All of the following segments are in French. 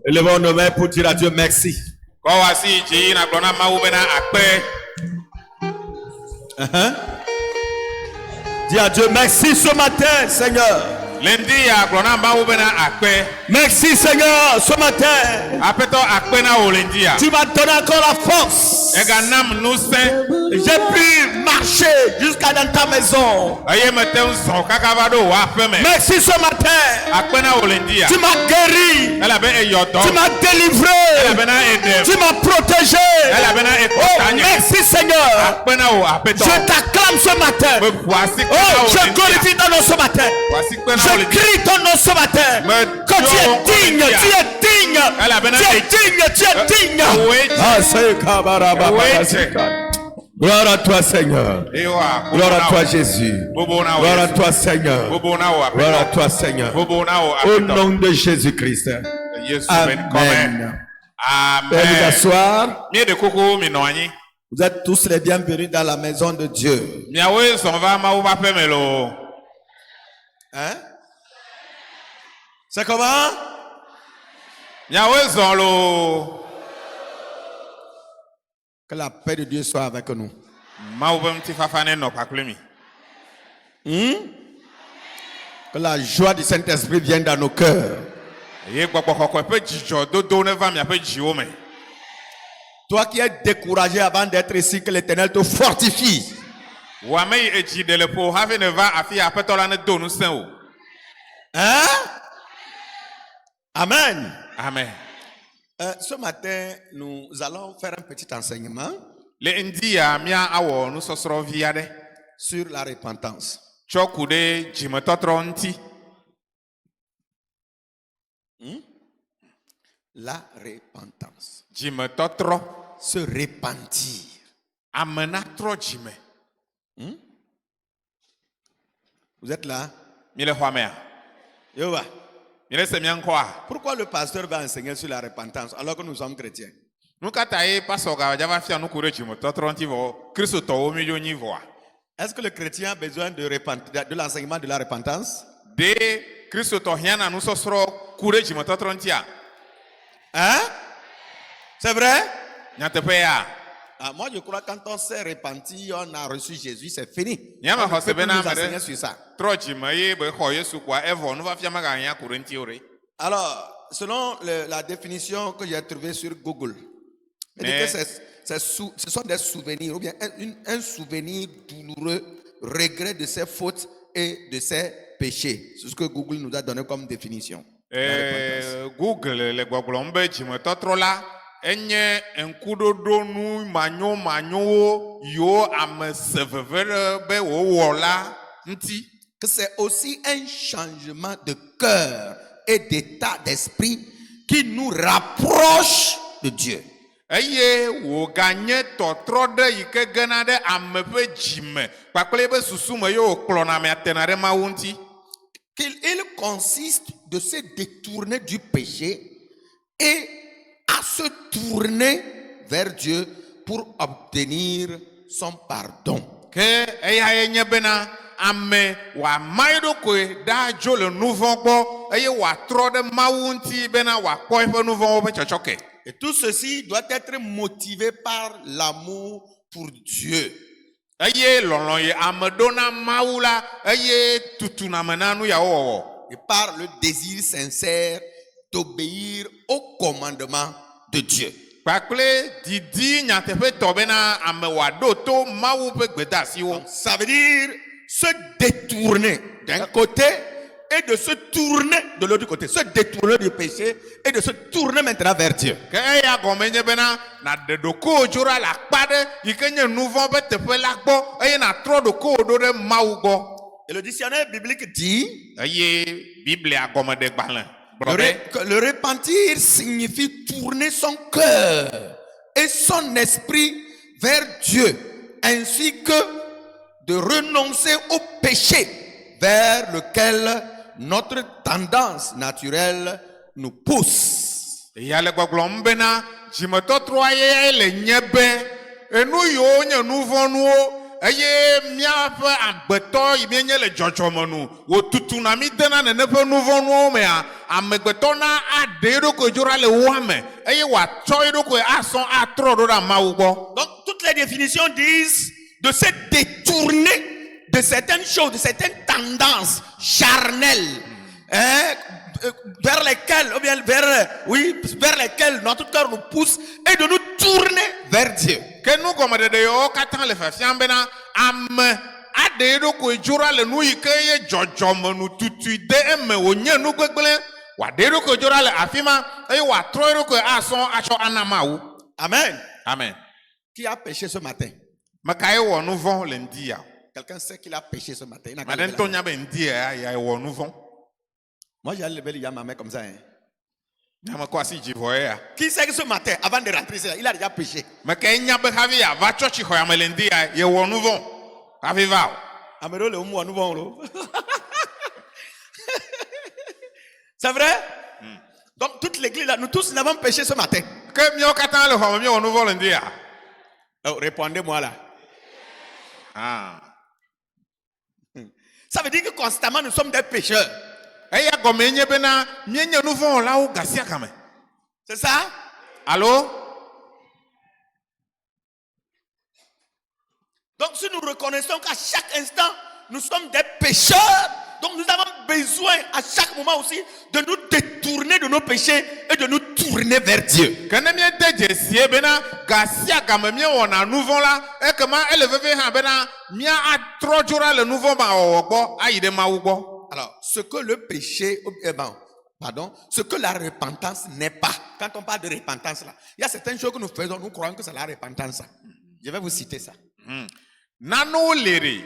Élevons nos mains pour dire à Dieu merci. Dis à Dieu merci ce matin, Seigneur. Merci Seigneur ce matin. Tu m'as donné encore la force. J'ai pu marcher jusqu'à dans ta maison. Merci ce matin. Tu m'as guéri. Tu m'as délivré. Tu m'as protégé. Oh, merci Seigneur. Je t'acclame ce matin. Oh, je glorifie ton nom ce matin. Je crie ton nom ce matin. Que tu es digne, tu es digne. Tu es digne, tu es digne. Gloire à toi Seigneur. Gloire à toi Jésus. Gloire à toi Seigneur. Gloire à toi Seigneur. Au nom de Jésus-Christ. Amen. Veuillez vous asseoir. Vous êtes tous les bienvenus dans la maison de Dieu. Hein? C'est comment? Que la paix de Dieu soit avec nous. Que la joie du Saint-Esprit vienne dans nos cœurs. Toi qui es découragé avant d'être ici, que l'Éternel te fortifie. Hein? Amen. Amen. Ce matin, nous allons faire un petit enseignement sur la repentance. La repentance. Se repentir. Vous êtes là? Yoba. Pourquoi le pasteur va enseigner sur la repentance alors que nous sommes chrétiens? Est-ce que le chrétien a besoin de l'enseignement de la repentance? Hein? C'est vrai? Moi je crois que quand on s'est repenti, on a reçu Jésus, c'est fini. On peut plus nous enseigner sur ça. Alors, selon la définition que j'ai trouvée sur Google, il dit que ce sont des souvenirs, ou bien un souvenir douloureux, regret de ses fautes et de ses péchés. C'est ce que Google nous a donné comme définition. Google, le enye enkudodo nu manyo yo amesevevere be wo la nti que c'est aussi un changement de cœur et d'état d'esprit qui nous rapproche de Dieu. Eye wo ganye totrode yike gana de amepe jime pakle be susume yo klona me atenare ma wonti qu'il consiste de se détourner du péché et à se tourner vers Dieu pour obtenir son pardon. Que eya enye bena ame wa maido ko da jo le nouveau bo eye wa tro de mawunti bena wa ko ife nouveau be chochoke. Et tout ceci doit être motivé par l'amour pour Dieu. Eye lolon ye amedona maula eye tutuna menanu ya wo et par le désir sincère d'obéir au commandement de Dieu. Ça veut dire se détourner d'un côté et de se tourner de l'autre côté. Se détourner du péché et de se tourner maintenant vers Dieu. Et le dictionnaire biblique dit le repentir signifie tourner son cœur et son esprit vers Dieu, ainsi que de renoncer au péché vers lequel notre tendance naturelle nous pousse. eye miaƒe agbetɔ yi mienye le dzɔdzɔme nu wòtutu na mi dena nene ƒe nu vɔ̃ nuwo mea amegbetɔ na aɖe eɖokui dzo ɖa le woa me eye wòatsɔ eɖokui asɔ atrɔ ɖo ɖa Mawu gbɔ. Donc toutes les définitions disent de se détourner de certaines choses, de certaines tendances charnelles, hein, vers lesquelles, ou bien vers lesquelles notre cœur nous pousse et de nous tourner vers Dieu. Ke nu gɔmeɖeɖe yawo katã le fiafiam bena ame aɖe eɖokui dzo ɖa le nu yi ke ye dzɔdzɔme nu tutui de eme wònye nu gbegblẽ wòaɖe eɖokui dzo ɖa le afi ma eye wòatrɔ eɖokui asɔ atsɔ ana Mawu. Amen. Amen. Qui a péché ce matin? Me kae wɔ nu vɔ̃ le ŋdi ya? Quelqu'un sait qu'il a péché ce matin? Ma ɖe ŋutɔ nya be ŋdi ya wɔ nu vɔ̃. Moi, j'ai levé le ma main comme ça. Hein. Nyame kɔ asi dzi vɔ ya. Qui sait que ce matin, avant de rentrer, il a déjà péché? Me kae nya be hafi ya va tsɔtsi xɔ ya me le ŋdi ya ye wɔ nu vɔ̃ hafi va o. Ameɖewo le mu wɔ nu vɔ̃ o. C'est vrai? Donc toute l'église là, nous tous n'avons péché ce matin. Ke míawo katã le xɔ me míewɔ nu vɔ̃ le ŋdi ya. Oh, répondez-moi là. Ah. Ça veut dire que constamment nous sommes des pécheurs. Eya gɔme nye bena míenye nu vɔ̃ wɔlawo ga sia game. C'est ça? Alo? Donc si nous reconnaissons qu'à chaque instant nous sommes des pécheurs, donc nous avons besoin à chaque moment aussi de nous détourner de nos péchés et de nous tourner vers Dieu. Ke ne míede dzesie bena ga sia game míewɔna nu vɔ̃ la ekema ele veve hã bena mía atrɔ dzo ɖa le nu vɔ̃ ma wɔwɔ gbɔ ayi ɖe Mawu gbɔ. Alors, ce que le péché, ce que la repentance n'est pas. Quand on parle de repentance là, il y a certaines choses que nous faisons, nous croyons que c'est la repentance. Je vais vous citer ça. Nanewo le ɖe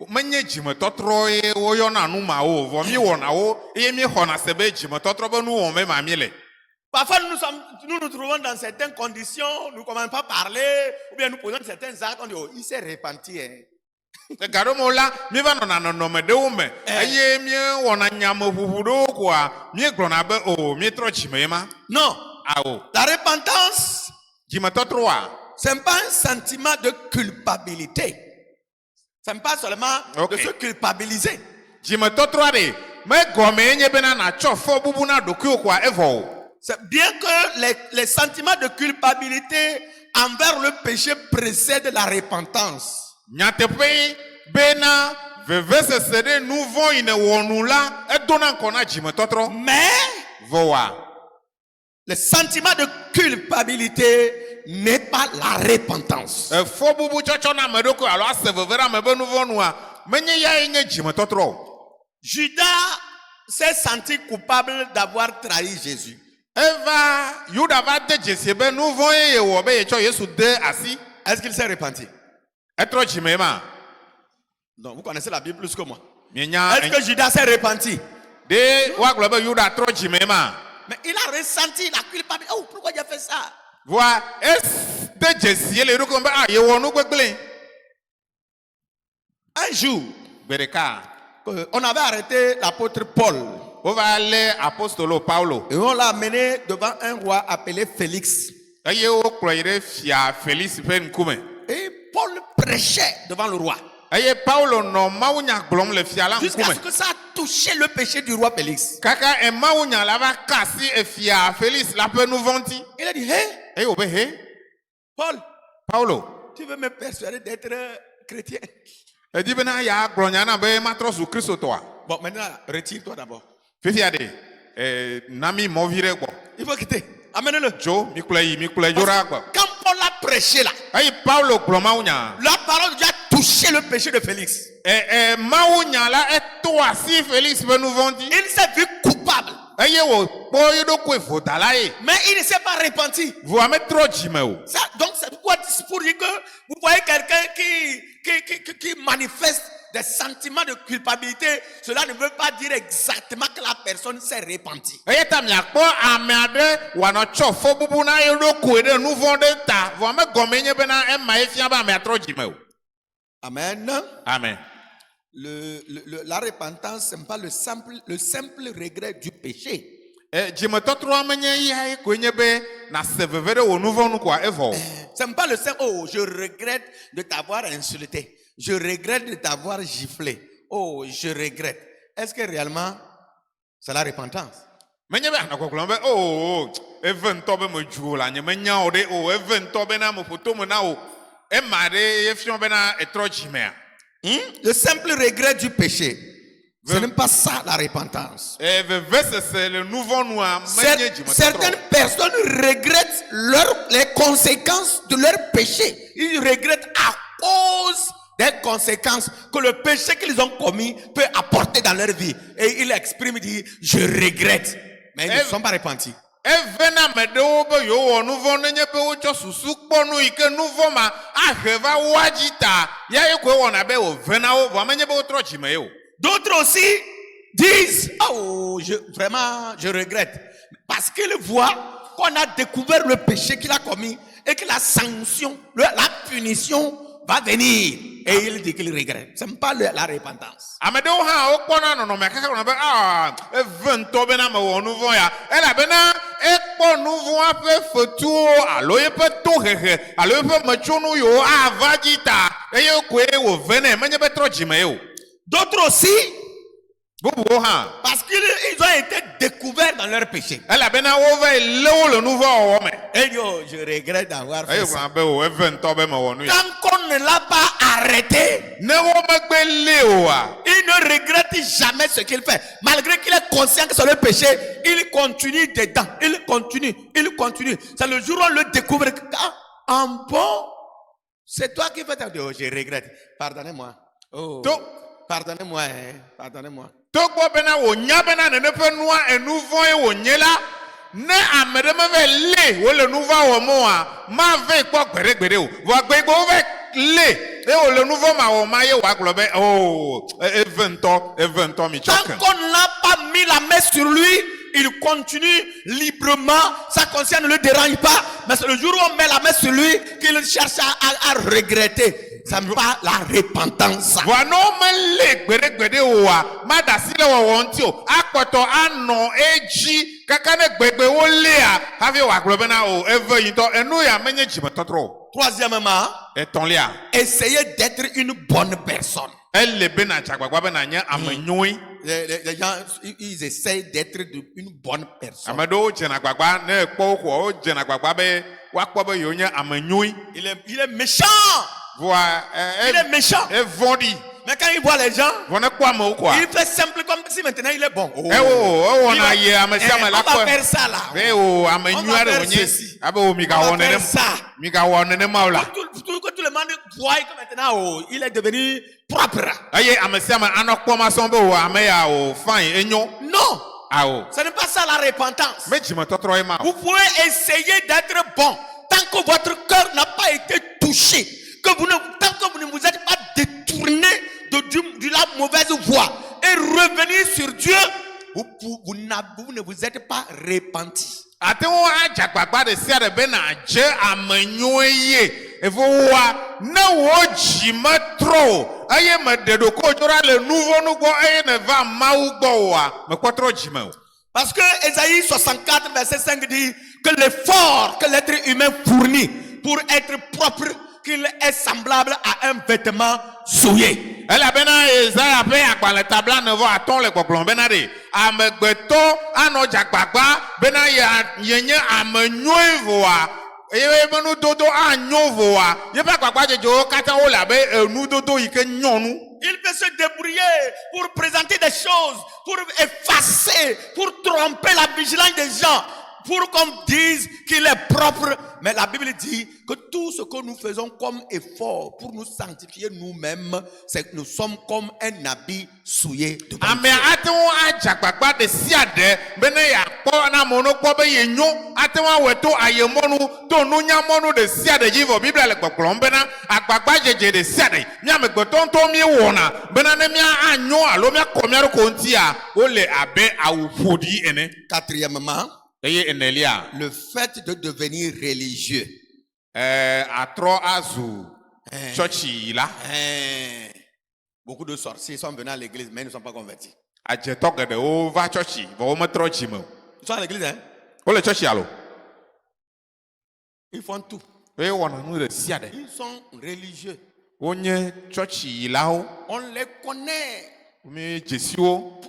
menye dzimetɔtrɔ ye woyɔna nu mawo vɔ míewɔna wo eye míexɔna se be dzimetɔtrɔ be nu wɔm ma mí le. Parfois, nous nous trouvons dans certaines conditions, nous ne commençons pas à parler, ou bien nous posons certains actes, on dit, oh, il s'est repenti. Hein. Gaɖomewo la míeva nɔna nɔnɔme ɖewo me eye míewɔna nyameʋuʋu ɖewo koa míegblɔna be o míetrɔ dzime ma. Non. Awo. La repentance, Dzimetɔtrɔa. ce n'est pas un sentiment de culpabilité. Ce n'est pas seulement de se culpabiliser. Dzimetɔtrɔa ɖe megɔme nye bena natsɔ fɔ bubu na ɖokuiwo koa evɔ o. C'est bien que les sentiments de culpabilité envers le péché précèdent la repentance. Nyateƒe bena vevesese ɖe nu vɔ̃ yi ne wɔnu la edona ŋkɔ na dzimetɔtrɔ. Mais Vɔa. le sentiment de culpabilité n'est pas la repentance. Fɔ bubu tsɔtsɔ na ame ɖokui alo ase veve ɖe ame be nu vɔ̃ nua menye ya nye dzimetɔtrɔ o. Judas s'est senti coupable d'avoir trahi Jésus. Eva Yuda va de dzesie be nu vɔ̃ ye wɔ be yetsɔ Yesu de asi. Est-ce qu'il s'est repenti? Etrɔ dzime ma. Donc vous connaissez la Bible plus que moi. Mienya. Est-ce que Judas s'est repenti? De woagblɔ be Yuda trɔ dzime ma. Mais il a ressenti la culpabilité. Oh, pourquoi j'ai fait ça? Voa de dzesie le ɖokui be ye wɔ nu gbegblẽ. Un jour, Gbe ɖeka. on avait arrêté l'apôtre Paul. Wova lé apostolo Paulo. Et on l'a amené devant un roi appelé Félix. Eye wokplɔ yi ɖe fia Félix ƒe ŋkume. Et Paul prêchait devant le roi. Eye Paulo nɔ mawunya gblɔm le fia la Jusqu'à ce ŋkume. que ça a touché le péché du roi Félix. Kaka mawunya la va ka asi fia Félix la ƒe nu vɔ̃ ŋuti. Il a dit, hé, Eye wòbe he. Paul, Paulo. tu veux me persuader d'être chrétien? Edi bena ya gblɔ nya na be matrɔ zu kristotɔa. Bon, maintenant, retire-toi d'abord. Fifia ɖe na mi mɔvi ɖe gbɔ. Il faut quitter. Amène-le. Dzo mi kplɔe dzo ɖa gbɔ. Quand Paul a prêché là, Eye Paulo gblɔ mawunya. la parole de Dieu a touché le péché de Félix. Mawunya la eto asi Félix ƒe nu vɔ̃ ŋuti. Il s'est vu coupable. Eye wòkpɔ eɖokui vodala ye. Mais il ne s'est pas repenti. Voa metrɔ dzime o. Ça, donc c'est pourquoi c'est pour dire que vous voyez quelqu'un qui manifeste des sentiments de culpabilité, cela ne veut pas dire exactement que la personne s'est repentie. Eye ta miakpɔ ame aɖe wòanɔ tsɔ fɔ bubu na eɖokui ɖe nu vɔ̃ ɖe ta voa megɔme nye bena ema ye fia be amea trɔ dzime o. Amen. Amen. La repentance, ce n'est pas le simple regret du péché. Dzimetɔtrɔa menye ya koe nye be nase veve ɖe wò nu vɔ̃ nu koa evɔ o. Ce n'est pas le simple, oh, je regrette de t'avoir insulté. je regrette de t'avoir giflé. Oh, je regrette. Est-ce que réellement, c'est la repentance? Menye be anakɔkɔlɔ be o eve ŋutɔ be me dzu o la nye menya o ɖe o eve ŋutɔ bena me ƒoto me na o ema ɖe ye fiɔ bena etrɔ dzimea. Le simple regret du péché, ce n'est pas ça la repentance. Vevesese le nuvɔnua menye dzimetɔtrɔ. Certaines personnes regrettent les conséquences de leur péché. Ils regrettent à cause des conséquences que le péché qu'ils ont commis peut apporter dans leur vie. Et ils expriment, ils disent, je regrette. Mais ils ne sont pas repentis. Evena me ɖewo be yewo wɔ nuvɔ nenye be wotsɔ susu kpɔ nu yi ke nuvɔ ma ahe va woa dzi ta ya ye koe wɔna be wòvena wo vɔ menye be wotrɔ dzime ye o. D'autres aussi disent, oh, vraiment, je regrette. Parce qu'ils voient qu'on a découvert le péché qu'il a commis et que la sanction, la punition va venir. Et il dit qu'il regrette. Ce n'est pas la repentance. Ame ɖewo hã wokpɔna nɔnɔme kaka wɔna be eve ŋutɔ bena me wɔ nuvɔ ya elabena ekpɔ nuvɔa ƒe fetuwo alo yeƒe tohehe alo yeƒe metsonu yiwo ava dzi ta eye koe wòve nɛ menye be trɔ dzime ye o. D'autres aussi, parce qu'ils ont été découverts dans leur péché. Et je regrette d'avoir fait ça. Tant qu'on ne l'a pas arrêté, il ne regrette jamais ce qu'il fait. Malgré qu'il est conscient que c'est le péché, il continue dedans. Il continue. C'est le jour où on le découvre. En bon, c'est toi qui fais ta vie. Oh, je regrette. Pardonnez-moi. Oh. Pardonnez-moi. Togbo bena wo nya bena ne pe nua enuvon e wo nye la ne amede me ve le wo le nuva wo mo a ma ve kpo gberegbere o wo gbegbo ve le e wo le nuvo ma wo ma ye wa glo be oh evento mi choque. Tant qu'on n'a pas mis la main sur lui, il continue librement, sa conscience ne le dérange pas, mais c'est le jour où on met la main sur lui qu'il cherche à regretter. Ça n'est pas la repentance. Voilà, me le gbere oa, ma da si le wo ntio, akpoto ano eji, kakane gbegbe wo le a, have wa glo bena o eve yito enu ya menye jimetotro. Troisièmement, essayez d'être une bonne personne. Elle bena chagbagba bena nya amenyoi. Les gens, ils essayent d'être une bonne personne. Amado jenagbagba ne kpo ko jenagbagba be wa kpo be yo nya amenyoi. Il est méchant. Il est méchant. Mais quand il voit les gens, il fait simple comme si maintenant il est bon. On va faire ça là. On va faire ceci. On va faire ça. Tout le monde voit que maintenant il est devenu propre. Non. Ce n'est pas ça la repentance. Vous pouvez essayer d'être bon tant que votre cœur n'a pas été touché. Tant que vous ne vous êtes pas détourné de la mauvaise voie et revenir sur Dieu, vous ne vous êtes pas repenti. Parce que Ésaïe 64 verset 5 dit que l'effort que l'être humain fournit pour être propre, qu'il est semblable à un vêtement souillé. Elle a bena Esaïe pe akpale tabla nevo aton le koklon bena de amegbeto ano jagbagba bena yenye amenyoi voa eye benu dodo anyo voa ye pa gbagba jejo kata o la be enu dodo ike nyonu. Il peut se débrouiller pour présenter des choses, pour effacer, pour tromper la vigilance des gens, pour qu'on dise qu'il est propre. Mais la Bible dit que tout ce que nous faisons comme effort pour nous sanctifier nous-mêmes, c'est que nous sommes comme un habit souillé de Dieu. Quatrièmement, le fait de devenir religieux. Beaucoup de sorciers sont venus à l'église, mais ils ne sont pas convertis. Ils sont à l'église, hein? Ils font tout. Ils sont religieux. Wonye churchi ilao. On les connaît. Mais Jésus.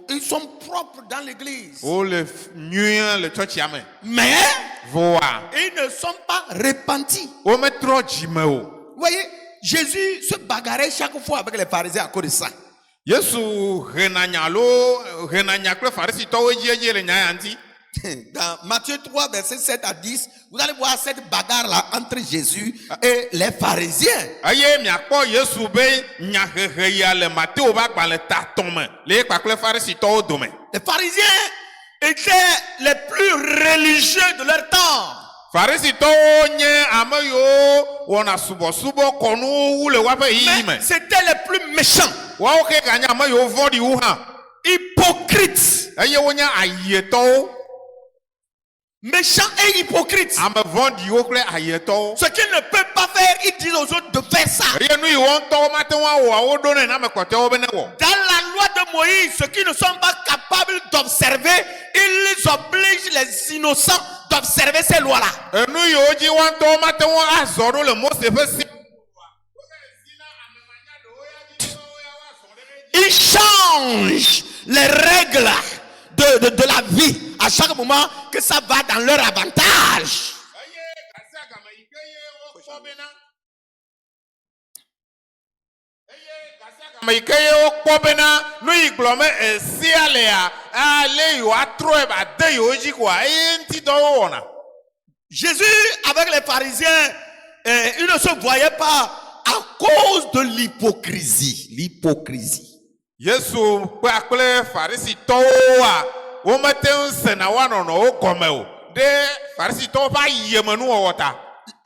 Ils sont propres dans l'église. Oh le mieux le churchi ame. Mais Voa. ils ne sont pas repentis. O me tro jimeo. Vous voyez, Jésus se bagarrait chaque fois avec les pharisiens à cause de ça. Yesu renanyalo renanyakle farisi to eje le nyanti. Dans Matthieu 3, versets 7 à 10, vous allez voir cette bagarre-là entre Jésus et les pharisiens. Aye miakpo Yesu be nyahehe ya le Matthieu ba gba le tatome. Le pakle farisi to dome. Les pharisiens étaient les plus religieux de leur temps. Farisi to nye ameyo wona subo konu wu le wa pe yi me. Mais c'était les plus méchants. Wa o ke kanya ameyo vodi wu ha. Hypocrites. Aye wonya ayeto. Méchants et hypocrites. Ame vodi wo kle ayeto. Ce qu'ils ne peuvent pas faire, ils disent aux autres de faire ça. Aye nu iwon to mate wa wo done na me kote wo be ne wo. Dans la loi de Moïse, ceux qui ne sont pas capables d'observer, ils obligent les innocents d'observer ces lois-là. Enu yo ji won to mate wa azoro le Mose fe si. Ils changent les règles de la vie à chaque moment que ça va dans leur avantage. Mais que yo kobena no iglome esialea ale yo atro e ba de yo ji kwa enti do wona. Jésus avec les pharisiens, ils ne se voyaient pas à cause de l'hypocrisie. L'hypocrisie. Yesu pa kle farisi to wa wo mete nsena wa no o komeo de farisi to ba yemanu wota.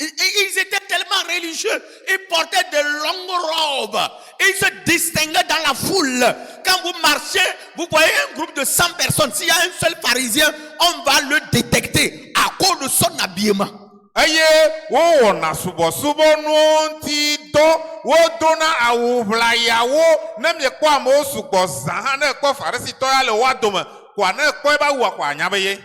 Ils étaient tellement religieux, ils portaient de longues robes, ils se distinguaient dans la foule. Quand vous marchez, vous voyez un groupe de 100 personnes. S'il y a un seul pharisien, on va le détecter à cause de son habillement. Aye wo na subo no ti do wo dona awubla yawo na me kwa mo subo zan na kwa farisi to ya le wa doma kwa na kwa ba wa kwa nya beye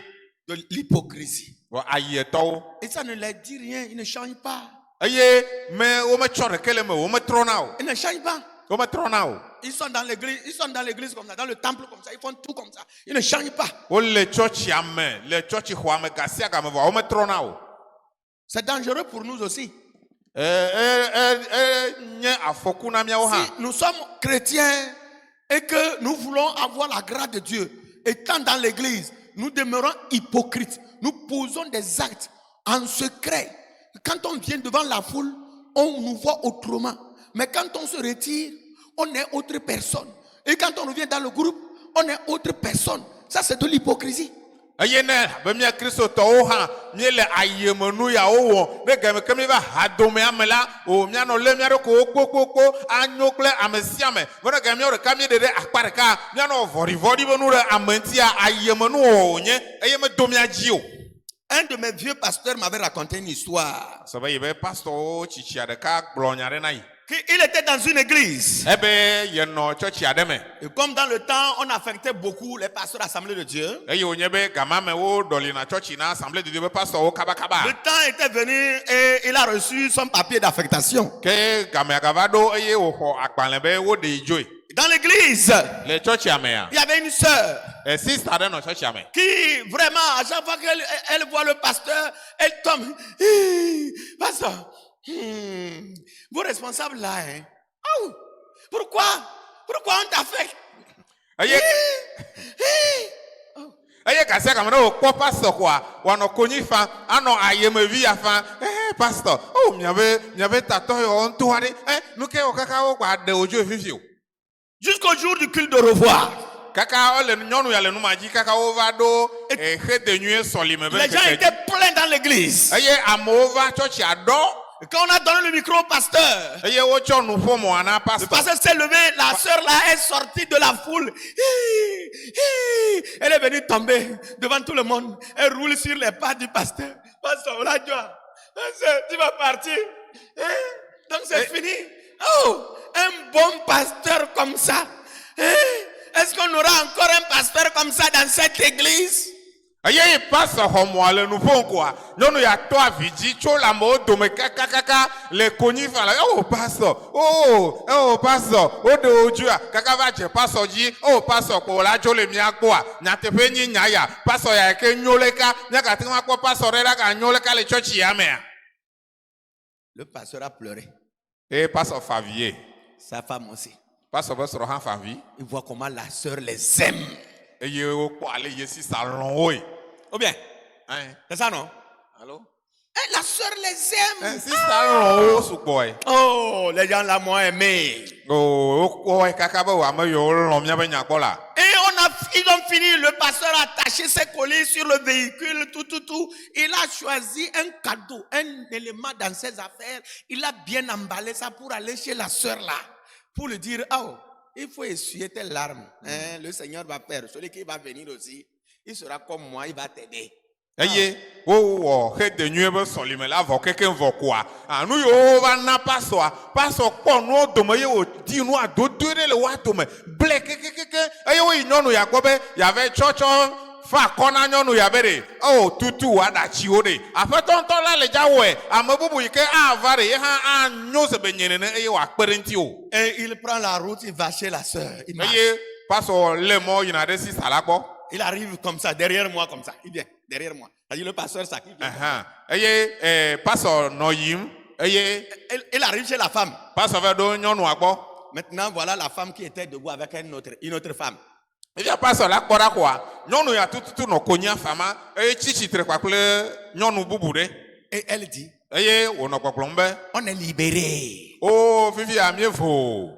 De l'hypocrisie. wo ayeto. Et ça ne leur dit rien, ils ne changent pas. Aye me wo me chore kele me wo me trona o Ils ne changent pas. wo me trona o. Ils sont dans l'église comme ça, dans le temple comme ça, ils font tout comme ça. Ils ne changent pas. O le church ame le church ho ame gasia ga me wo me trona o. C'est dangereux pour nous aussi. Nye afoku na mia wo ha. Si nous sommes chrétiens et que nous voulons avoir la grâce de Dieu, étant dans l'église, nous demeurons hypocrites. Nous posons des actes en secret. Quand on vient devant la foule, on nous voit autrement. Mais quand on se retire, on est autre personne. Et quand on revient dans le groupe, on est autre personne. Ça, c'est de l'hypocrisie. Ayene be mia Kristo to wo ha mi le ayemanu ya wo be game kemi ba hadome amela o mia no le mia ko kokoko anyokle amesiame bona game o ka mi de akpare ka mia no vori bonu re amantia ayemanu o nye ayeme domia jio. Un de mes vieux pasteurs m'avait raconté une histoire. So ba yebe pastor chichi adeka glonyare na yi. Il était dans une église. Ebe ye no church ademe. Et comme dans le temps, on affectait beaucoup les pasteurs d'Assemblée de Dieu. E yo nyebe gamame wo doli na church na assemblée de Dieu be pastor wo kaba. Le temps était venu et il a reçu son papier d'affectation. Ke game agavado eye wo ho akpanlebe wo de joy. Dans l'église, Le church amea. il y avait une sœur E sister de no church ame. qui, vraiment, à chaque fois qu'elle voit le pasteur, elle tombe. Pasteur, vos responsables là, hein? Oh, pourquoi on t'affecte? Aye kasia kamera o kwa pastor kwa wano konyi fa ano ayeme vi afa pastor oh miabe tato yo onto ari nuke o kaka o kwa de ojo fifio Jusqu'au jour du culte de revoir. kaka o le nyonu ya le nu maji kaka o va do he de nuit soli me be. Les gens étaient pleins dans l'église. Aye amova church ado. Et quand on a donné le micro au pasteur, Aye wo cho nu fo mo ana le pastor. pasteur s'est levé, la sœur là est sortie de la foule. Elle est venue tomber devant tout le monde. Elle roule sur les pas du pasteur. Pasteur, la joie. Pasteur, tu vas partir. Donc c'est fini. Oh, un bon pasteur comme ça. Est-ce qu'on aura encore un pasteur comme ça dans cette église? Aye passe homo le nous font quoi. Non ya toi vidi cho la mode me kaka le koni fa la oh pastor o de ojua kaka va je pastor ji oh pastor ko la jo le mi agbo a nya te pe nyi nya ya pastor ya ke nyoleka nya ka tin ma ko pastor re la ka nyoleka le church ya me. Le pasteur a pleuré. Et pastor Favier. Sa femme aussi. Pastor va se rendre Favier. Il voit comment la sœur les aime. Et yo ko aller ici salon oui. Ou bien? Hein? C'est ça non? Allô? Eh, la sœur les aime. Si salon sous boy. Oh, les gens l'ont moins aimé. Oh, kaka ba wa me yo lo mi nya ko la. Et ils ont fini, le pasteur a attaché ses colliers sur le véhicule, tout. Il a choisi un cadeau, un élément dans ses affaires. Il a bien emballé ça pour aller chez la sœur là. Pour lui dire, oh, il faut essuyer tes larmes. Hein, le Seigneur va faire. Celui qui va venir aussi, il sera comme moi, il va t'aider. Aye, he de nuit be son lime la vo quelqu'un vo quoi. Anu yo va na paso ko no do me yo di no ado dure le wa to me. Ble ke. Aye wo nyonu Yakobe, ya ve chocho fa kona nyonu ya bere. Oh tutu wa da chi o de. Afa tonton la le jawe, amabubu ike avare ye ha anyo se benyene ne aye wa perenti o. Et il prend la route, il va chez la sœur. Aye, paso le mo yina de si salako. Il arrive comme ça, derrière moi, comme ça. Il vient, derrière moi. C'est-à-dire le pasteur s'acquitte. Pasteur Noyim. Il arrive chez la femme. Pasteur Vedo Nyonou Agbo. Maintenant, voilà la femme qui était debout avec une autre femme. Il y a pasteur la kora quoi. Nyonou ya tout no konya fama. Chichi tre kwa kule Nyonou bubure. Et elle dit, on a quoi plombe. On est libéré. Oh, Fifi a mieux faux.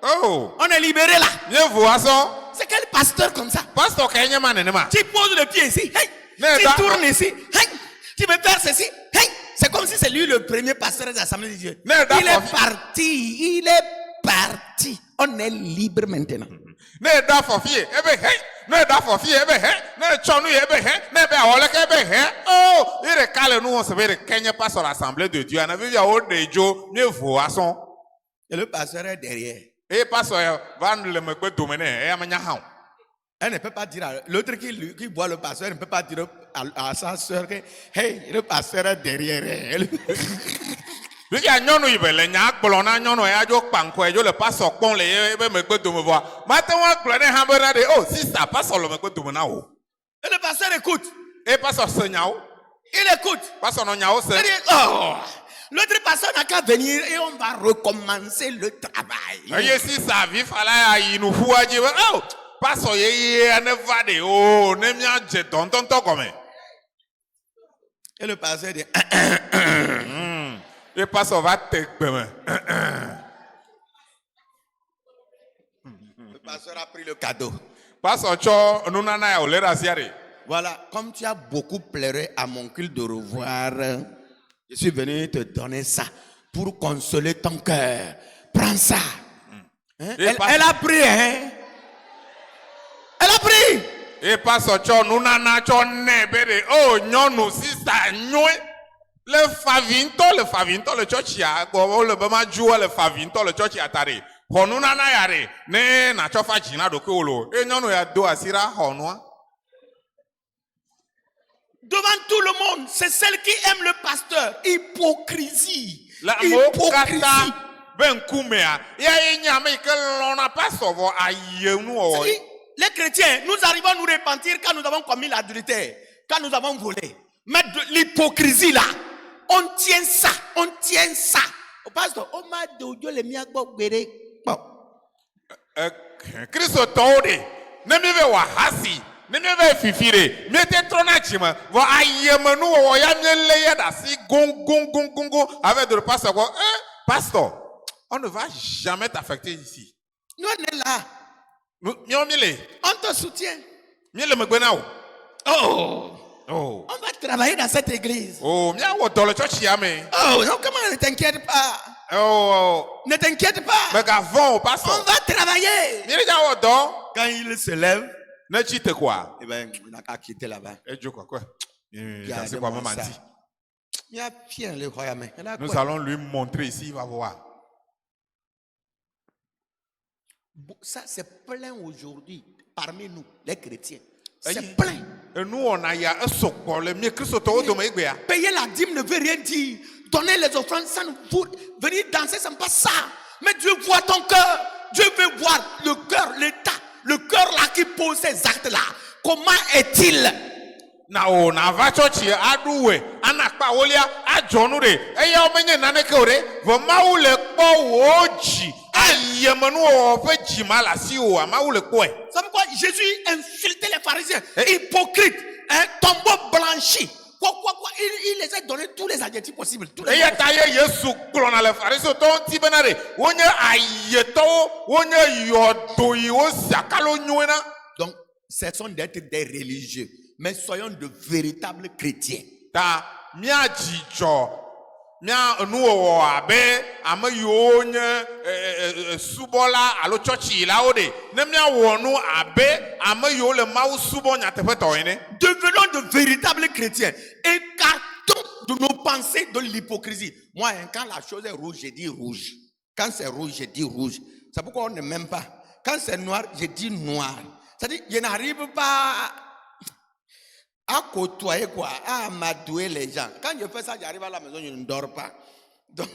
Oh, on est libéré là. Mieux vaut à ça. C'est quel pasteur comme ça? Pasteur Kenya Manenema. Tu poses le pied ici. Hey. Tu tournes ici. Hey. Tu veux faire ceci. Hey. C'est comme si c'est lui le premier pasteur de l'Assemblée de Dieu. Il est parti. On est libre maintenant. Ne da fofie ebe he ne da fofie ebe he ne chonu ebe he ne be awole ke ebe he oh ire kale nu on se be Kenya pasteur l'Assemblée de Dieu na vivia o dejo mieux vaut à son. Et le pasteur est derrière. Et pasteur va le me peut dominer et amanya ha. Elle ne peut pas dire à l'autre qui voit le pasteur, ne peut pas dire à sa sœur que hey, le pasteur est derrière elle. Lui a nyonu ibele nya kpolo na nyonu ya jo panko e jo le pasteur pon le be me peut domo voir. Matin wa kpolo ne ha be na de oh sister pasteur le me peut domo na o. Et le pasteur écoute. Et pasteur se nya o. Il écoute. Pasteur no nya o se. Oh. L'autre personne n'a qu'à venir et on va recommencer le travail. Et si ça vit fala il nous faut dire oh parce que ne va de oh ne mia je tonton comme. Et le pasteur dit le pasteur va te Le pasteur a pris le cadeau. Pasteur cho nous nana ya olera siare. Voilà, comme tu as beaucoup pleuré à mon culte de revoir, je suis venu te donner ça pour consoler ton cœur. Prends ça. Hein? Elle a pris, hein? Elle a pris. Et pasteur cho nous nana cho nebere oh nyonu sister nyoe le favinto le church ya go le bema juo le favinto le church ya tare. Honu nana yare ne na cho fa jina do kolo e nyonu ya do asira honwa. Devant tout le monde, c'est celle qui aime le pasteur. Hypocrisie. La hypocrisie. Ben kumea. Ya nyame ke lona pasteur vo ayenu o. Les chrétiens, nous arrivons à nous repentir quand nous avons commis l'adultère, quand nous avons volé. Mais l'hypocrisie là, on tient ça. Au pasteur, on m'a dit le miagbo bere. Christo tode. Ne mi ve wa hasi. Ne mi ve fifire. Mi te trona chima. Vo ayemenu o ya mi leye da si gong avec le pasteur. Pasteur, on ne va jamais t'affecter ici. Nous on est là. On te soutient. Oh. On va travailler dans cette église. Oh, dans le church oh, non, comment ne t'inquiète pas. Oh. Ne t'inquiète pas. Mais avant, on va travailler. Quand il se lève, ne quitte quoi? Eh ben, il n'a qu'à quitter là-bas. Quoi? Nous allons lui montrer ici, il va voir. Ça, c'est plein aujourd'hui. parmi nous, les chrétiens. C'est plein. Payer la dîme ne veut rien dire. Donner les offrandes, ça ne veut venir danser, ce n'est pas ça. Mais Dieu voit ton cœur. Dieu veut voir le cœur, l'état. Le cœur là qui pose ces actes-là. Comment est-il? na va church aduwe anakpa wolia ajonu re eya omenye naneke ore vo maule kpo woji ayemanu o fe jima la si o maule kpo e. C'est pourquoi Jésus insultait les pharisiens, hypocrites, tombeau blanchi. Quoi, il les a donné tous les adjectifs possibles. Tous les donc, cessons d'être des religieux, mais soyons de véritables chrétiens. Mia nuwo abe amayo nye subola alo church la ode ne mia wonu abe amayo le mau subo nya tefe to ene. Devenons de véritables chrétiens. Écartons de nos pensées de l'hypocrisie. Moi, quand la chose est rouge, je dis rouge. Quand c'est rouge, je dis rouge. C'est pourquoi on ne m'aime pas. Quand c'est noir, je dis noir. C'est-à-dire, je n'arrive pas à côtoyer quoi, à amadouer les gens. Quand je fais ça, j'arrive à la maison, je ne dors pas. Donc,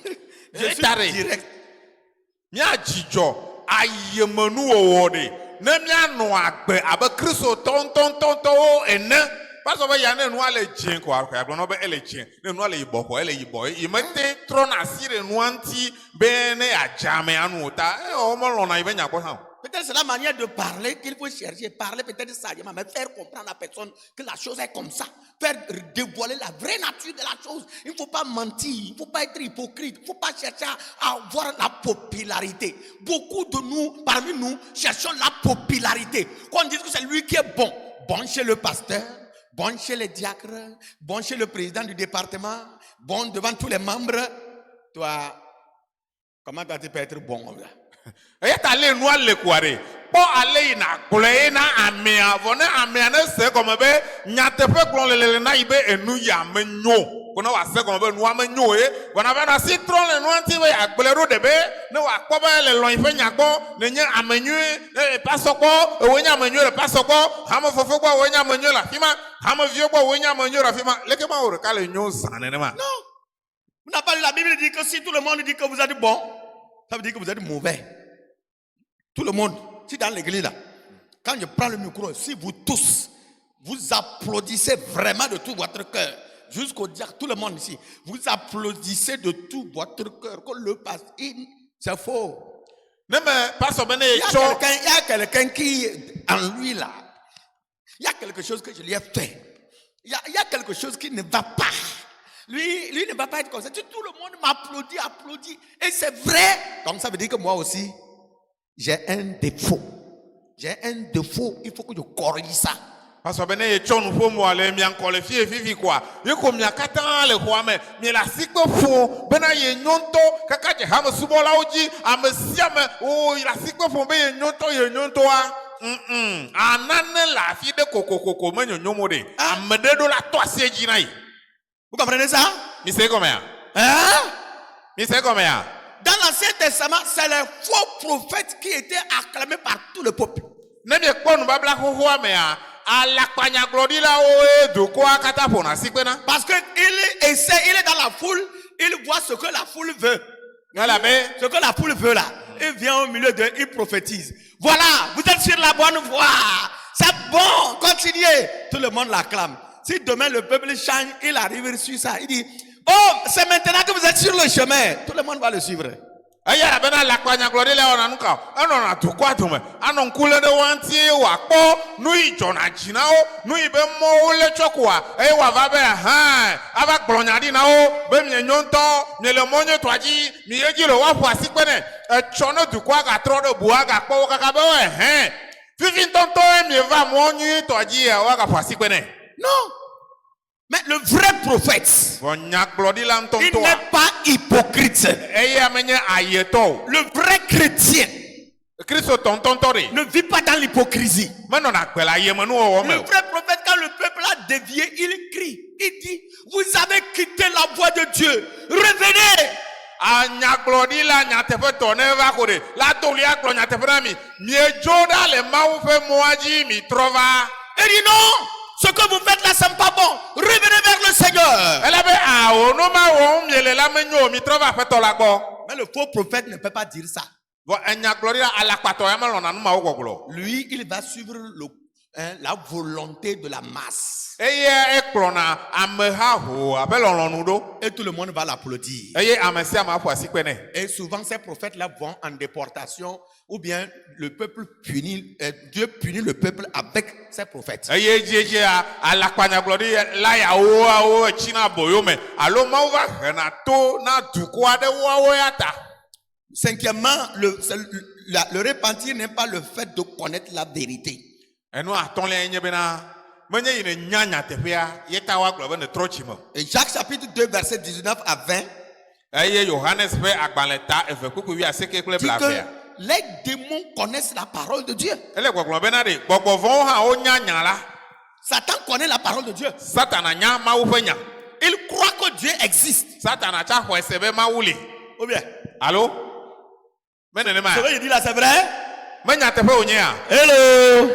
je suis direct. Mia jijo ayemanu owode. Ne mia no agbe abe Kristo ton ene. Parce que y a ne noa le jien quoi, ka no be ele jien. Ne noa le yibo ko ele yibo. I mete tron asire nuanti be ne ajame anu ta. O mo lo na ibe nya ko ha. Peut-être c'est la manière de parler qu'il faut chercher. Parler peut-être sagement, mais faire comprendre à la personne que la chose est comme ça. Faire dévoiler la vraie nature de la chose. Il ne faut pas mentir, il ne faut pas être hypocrite, il ne faut pas chercher à avoir la popularité. Beaucoup de nous, parmi nous, cherchons la popularité. Quand on dit que c'est lui qui est bon, bon chez le pasteur, bon chez les diacres, bon chez le président du département, bon devant tous les membres. Toi, comment tu peux être bon là? Et allé noir le kware po allé na kule na amea vona amea na se comme be nyatepe klon le na ibe enu ya menyo kona wa se comme be no amenyo e kona be na citron le no anti we agbelero de be ne wa ko be le lon ife nyagbo ne nya amenyo e pasoko e we nya amenyo le pasoko hamo fofo gbo we nya amenyo la fima hamo vie gbo we nya amenyo la fima leke ma o ka le nyo sanene ma. Non. Vous n'avez pas lu la Bible dit que si tout le monde dit que vous êtes bon, ça veut dire que vous êtes mauvais. Tout le monde, si dans l'église là, quand je prends le micro, si vous tous, vous applaudissez vraiment de tout votre cœur, jusqu'au diacre, tout le monde ici, vous applaudissez de tout votre cœur, que le passe, c'est faux. Non mais pas ça ben il y a quelqu'un qui, en lui là, il y a quelque chose que je lui ai fait. Il y a quelque chose qui ne va pas. Lui ne va pas être comme ça. Tout le monde applaudit. Et c'est vrai. Donc ça veut dire que moi aussi, j'ai un défaut. Il faut que je corrige ça. Parce que ben e chonu fo mo ale mi anko le fie fifi kwa. Ye ko mi akata le kwa me. Mi la sikpo fo bena ye nyonto kaka je ha me subola oji amesia me o la sikpo fo be ye nyonto a. Anane la fi de kokokoko me nyonyomo de. Amede do la to aseji na yi. Vous comprenez ça? Mi c'est comme ça. Hein? Mi c'est comme ça. Dans l'Ancien Testament, c'est les faux prophètes qui étaient acclamés par tout le peuple. Ne me ko nu babla ho me a ala kwanya glori la o do ko akata pona sikpena. Parce que il est dans la foule, il voit ce que la foule veut. Ce que la foule veut là. Il vient au milieu d'eux, il prophétise. Voilà, vous êtes sur la bonne voie. C'est bon, continuez. Tout le monde l'acclame. Si demain le peuple change, il arrive sur ça, il dit, oh, c'est maintenant que vous êtes sur le chemin. Tout le monde va le suivre. Aya bena la kwanya glori la ona nuka. Ano na to kwa to me. Ano nkule de wantie wa kpo nu ijona jina o, nu ibe mo le chokwa. E wa va be ha. Aba gbronya di na o, be mi nyonto, mi le monyo twaji, mi yeji lo wa fu asikpene. E chono du kwa ga tro do bua ga kpo kaka be we Fifi tonto e mi va monyo twaji e wa ga fu asikpene. Non. Mais le vrai prophète, il n'est pas hypocrite. Le vrai chrétien ne vit pas dans l'hypocrisie. Le vrai prophète, quand le peuple a dévié, il crie. Il dit, vous avez quitté la voie de Dieu. Revenez. anyagblɔɖila nyateƒetɔ ne va ko ɖe la to lia kplɔ nyateƒe na mi miedzo ɖa le Mawu ƒe mɔa dzi mi trɔ va. Il dit non, ce que vous faites là, ce n'est pas bon. Revenez vers le Seigneur. Elle avait no ma wɔm miele la menyo mi trɔ va aƒetɔ la gbɔ. Mais le faux prophète ne peut pas dire ça. Vɔ anyagblɔɖila alakpatɔ ya melɔna nu mawo gbɔgblɔ. Lui, il va suivre la volonté de la masse. Eye ekplɔna ameha ho abe lɔlɔnu ɖo. Et tout le monde va l'applaudir. Eye ame sia ame aƒo asikpe nɛ. Et souvent, ces prophètes-là vont en déportation, ou bien le peuple punit, Dieu punit le peuple avec ces prophètes. Eye dziedzia alakpanyagblɔɖi la yawo etsina boyo me alo mawu va hena to na dukɔ aɖewo ya ta. Cinquièmement, le repentir n'est pas le fait de connaître la vérité. Enu atɔ̃lia nye bena menye yi ne nya nyateƒea ye ta wa gblɔ be ne trɔ tsi me. Et Jacques chapitre 2 verset 19 à 20. Eye Johannes ƒe agbalẽ ta eve kpekpe wi aseke kple Dit que blavea. les démons connaissent la parole de Dieu. Ele gbɔgblɔ bena ɖe gbɔgbɔ vɔwo hã wonya nya la. Satan connaît la parole de Dieu. Satana nya Mawu ƒe nya. Il croit que Dieu existe. Satana tsa xɔe se be Mawu li. Ou bien, Alo? Me nenema. ce que je dis là, c'est vrai? Me nyateƒe wonyea. Hello.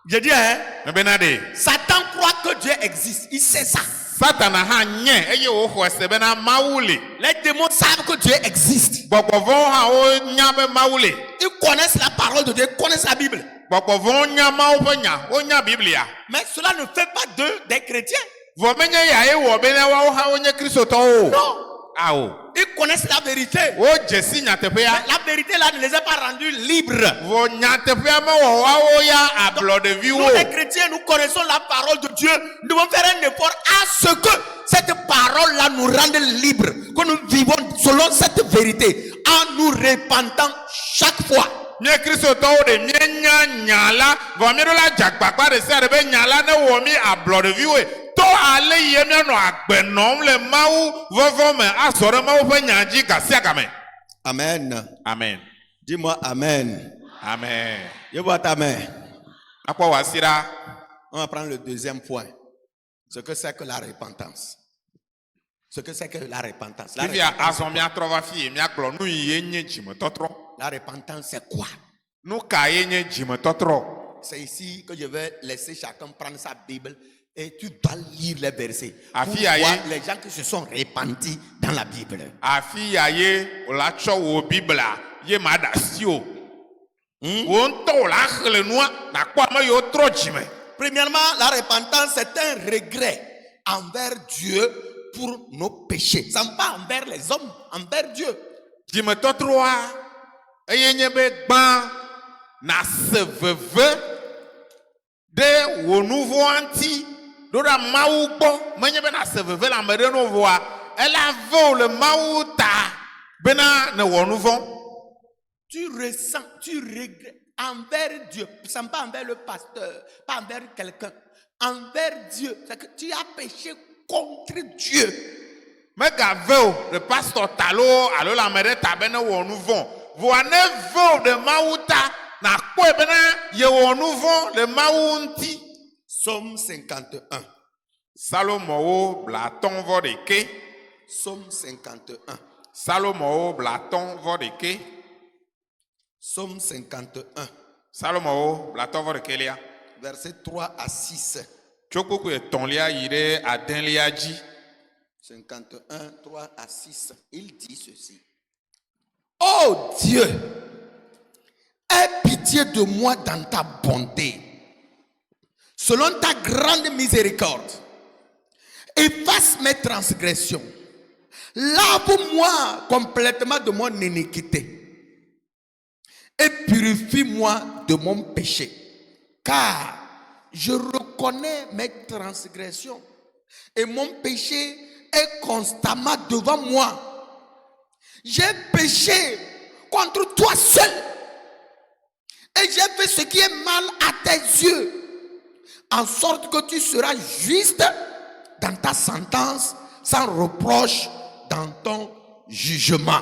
Je dis, hein? Me bena ɖe. Satan croit que Dieu existe. Il sait ça. Satana hã nye eye wo xɔe se bena Mawu li. Les démons savent que Dieu existe. Gbɔgbɔ vɔwo hã wonya be Mawu li. Ils connaissent la parole de Dieu, ils connaissent la Bible. Gbɔgbɔ vɔwo nya Mawu ƒe nya, wonya Biblia. Mais cela ne fait pas d'eux des chrétiens. Vɔ menye ya ye wɔ bena woawo hã wonye kristotɔwo o. Non. Awo. Ils connaissent la vérité. Wo dze si nyateƒea. La vérité là ne les a pas rendus libres. Vɔ nyateƒea mewɔ woawo ya ablɔɖeviwo. Nous les chrétiens, nous connaissons la parole de Dieu. Nous devons faire un effort à ce que cette parole-là nous rende libres. Que nous vivons selon cette vérité. En nous repentant chaque fois. Mie kristotɔwo ɖe mienya nya la vɔ mie ɖo la dzagbagba ɖe sia ɖe be nya la ne wɔ mi ablɔɖeviwoe. To ale yi mianɔ agbe nɔm le Mawu vɔvɔ me azɔ ɖe Mawu ƒe nya dzi ga sia game. Amen. Amen. Dis-moi Amen. Amen. Je vois ta main. Akpɔ wɔ asi ɖa. On va prendre le deuxième point. Ce que c'est que la repentance. Ce que c'est que la repentance. La Fifia repentance, azɔ miatrɔ va fi miagblɔ nu yi ye nye dzimetɔtrɔ. la repentance, c'est quoi? Nu ka ye nye dzimetɔtrɔ? C'est ici que je vais laisser chacun prendre sa Bible et tu dois lire les versets. Ah, Pour fille, aïe. voir les gens qui se sont repentis dans la Bible. Afi ya ye wòla tsɔ wò Biblia ye ma ɖe asi o. Wò ŋutɔ wòla xlẽ nua nakpɔ ame yiwo trɔ dzime. Premièrement, la repentance, c'est un regret envers Dieu pour nos péchés. Ça n'est pas envers les hommes, envers Dieu. Dzimetɔtrɔa eye nye be gbã na se veve ɖe wò nu vɔ̃a ŋuti ɖo ɖa Mawu gbɔ menye be na se veve le ame ɖe nu vɔa ela ve wò le Mawu ta bena ne wɔ nu vɔ̃. Tu ressens, tu regrettes envers Dieu. Ça n'est pas envers le pasteur, pas envers quelqu'un. Envers Dieu. C'est que tu as péché contre Dieu. Mega ve wò le pastor ta lo alo le ame ɖe ta be ne wɔ nu vɔ̃. Vɔa ne ve wò le Mawu ta nakpɔe bena ye wɔ nu vɔ̃ le Mawu ŋuti. Psaume 51. Salomowo blatɔ̃ vɔ ɖeke. Psaume 51. Salomowo blatɔ̃ vɔ ɖeke. Psaume 51. Salomowo blatɔ̃ vɔ ɖekelia. Verset 3 à 6. Tso kpukpu etɔ̃lia yi ɖe adẽlia dzi. 51, 3 à 6. Il dit ceci. Oh Dieu, aie pitié de moi dans ta bonté. Selon ta grande miséricorde, efface mes transgressions. Lave-moi complètement de mon iniquité et purifie-moi de mon péché. Car je reconnais mes transgressions et mon péché est constamment devant moi. J'ai péché contre toi seul et j'ai fait ce qui est mal à tes yeux, en sorte que tu seras juste dans ta sentence, sans reproche dans ton jugement.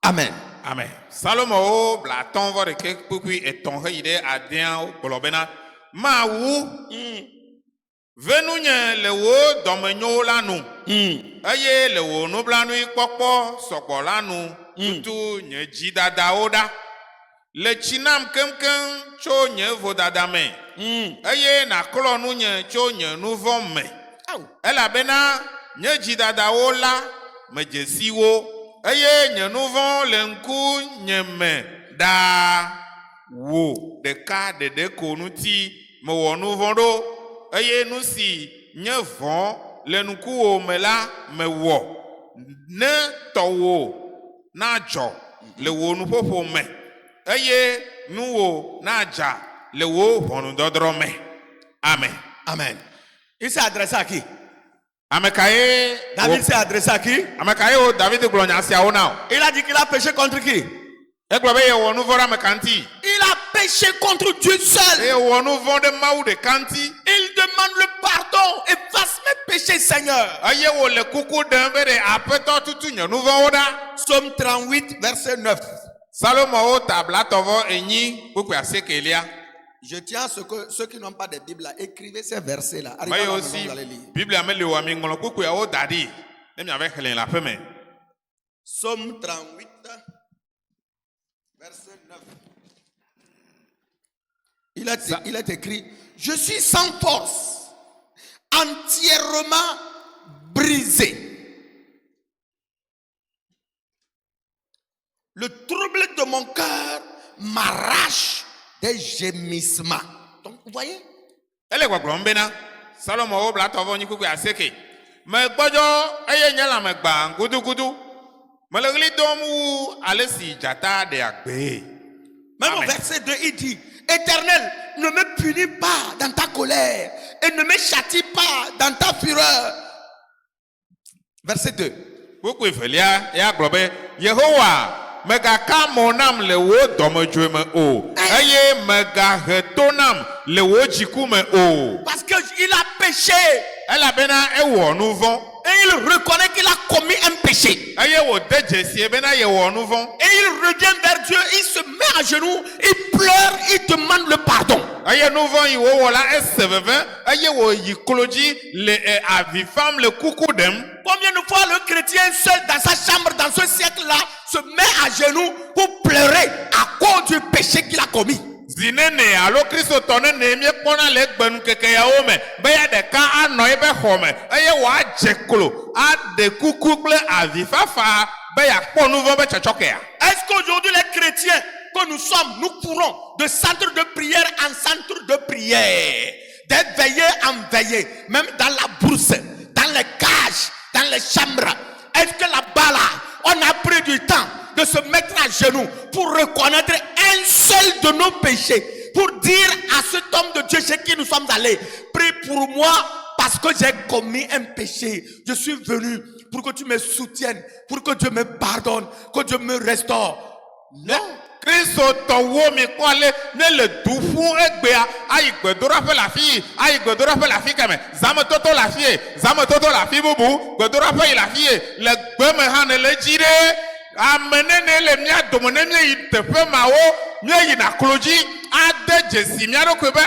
Amen. Amen. Salomowo blatɔ̃ vɔ ɖeke kpukpu etɔ̃ heyi ɖe adẽawo gblɔ bena Mawu Venunye le wo domenyo la nu. Eye le wo nublanu ikpokpo sokpo la nu. Tutu nye jidada oda. Le chinam kemkem cho nye vodada me. Eye na klonu nye cho nye nuvom me. Elabena nye jidada ola me jesiwo. Eye nye nuvon le nku nye me da wo deka de konuti me wo nuvon do. Eye nous si nye von le nuku o me la me wo ne to wo na jo le wo nu popo me eye nu wo na ja le wo honu dodro me. Amen. Amen. Il s'est adressé à qui? Amekaye David s'est adressé à qui? Amekaye o David glonya sia o na. Il a dit qu'il a péché contre qui? E glo be ye wo nu vora me kanti. Il a péché contre Dieu seul. E wo nu von de maou de kanti. Il demande le pardon. Efface mes péchés, Seigneur. Aye wo le kuku dembe de apeto tutu nye nu von oda. Psaume 38, verset 9. Salomo o tabla tovo enyi kuku asekelia. Je tiens à ce que ceux qui n'ont pas de Bible là, écrivez ces versets là. Mais aussi, Bible a mis le wami ngolo kuku ya o dadi. Nemi avec helen la femme. Psaume 38, verset 9. Il est écrit, je suis sans force, entièrement brisé. Le trouble de mon cœur m'arrache des gémissements. Donc, vous voyez? Elle est quoi, Glombena? Salomo o blatovo ni kuku aseke. Me gbojo eye nyala me gba gudu gudu. Me le gli domu alesi jata de agbe. Même au verset 2, il dit, Éternel, ne me punis pas dans ta colère et ne me châtie pas dans ta fureur. Verset 2. Kuku ifelia ya globe Yehowa mega kamonam le wo domejwe me o. Eye mega hetonam le wo jiku me o. Parce que il a péché. Elle a bena e wo nu von. Et il reconnaît qu'il a commis un péché. Eye wo deje si e bena ye wo nu von. Et il revient vers Dieu, il se met à genoux, il pleure, il demande le pardon. Eye nu von yi wo la eseveve, eye wo yikoloji le avifam le kuku dem. Combien de fois le chrétien seul dans sa chambre dans ce siècle-là se met à genoux pour pleurer à cause du péché qu'il a commis? Zinene alo Kristo tone ne mi pona le gbenu keke ya o me be ya de ka ano ebe ho me eye wa jeklo a de kuku ble avifafa be ya po nouveau be chochoke ya. Est-ce qu'aujourd'hui les chrétiens que nous sommes, nous courons de centre de prière en centre de prière, de veillée en veillée, même dans la bourse, dans les cages, dans les chambres? Est-ce que là-bas là, on a pris du temps de se mettre à genoux pour reconnaître un seul de nos péchés, pour dire à cet homme de Dieu chez qui nous sommes allés, prie pour moi parce que j'ai commis un péché. Je suis venu pour que tu me soutiennes, pour que Dieu me pardonne, que Dieu me restaure. Non. Kristo to wo mi kwale ne le dufu egbea ayi gbedora fe la fi ayi gbedora fe la fi keme zame toto la fi bubu gbedora fe la fi le gbeme ha ne le jide amenene le mia domone mia yi tefe mawo mia yi na kloji ade jesi mia ro kwebe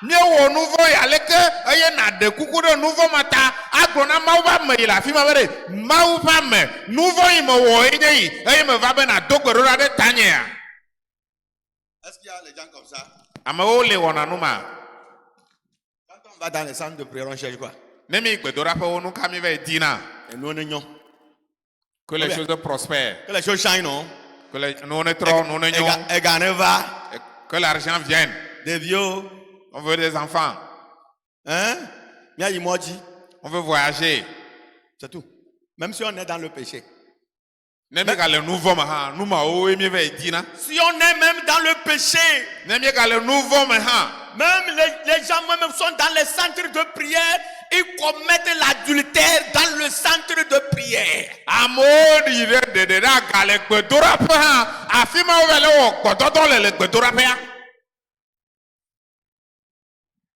mia wo nouveau ya leke eye na de kuku de nouveau mata agrona mawo ba me la fi ma bere mawo ba me nouveau yi mo wo eye yi eye me va be na dogbedora de tanya. Est-ce qu'il y a les gens comme ça? Quand on va dans les centres de prière, on cherche quoi? Et nous, on est non. que les choses prospèrent. Que les choses changent, non? Que nous on est trop, nous on est non. Que l'argent vienne. Des vieux. On veut des enfants. Hein? On veut voyager. C'est tout. Même si on est dans le péché. Si on est même dans le péché, même les gens même sont dans les centres de prière, ils commettent l'adultère dans le centre de prière.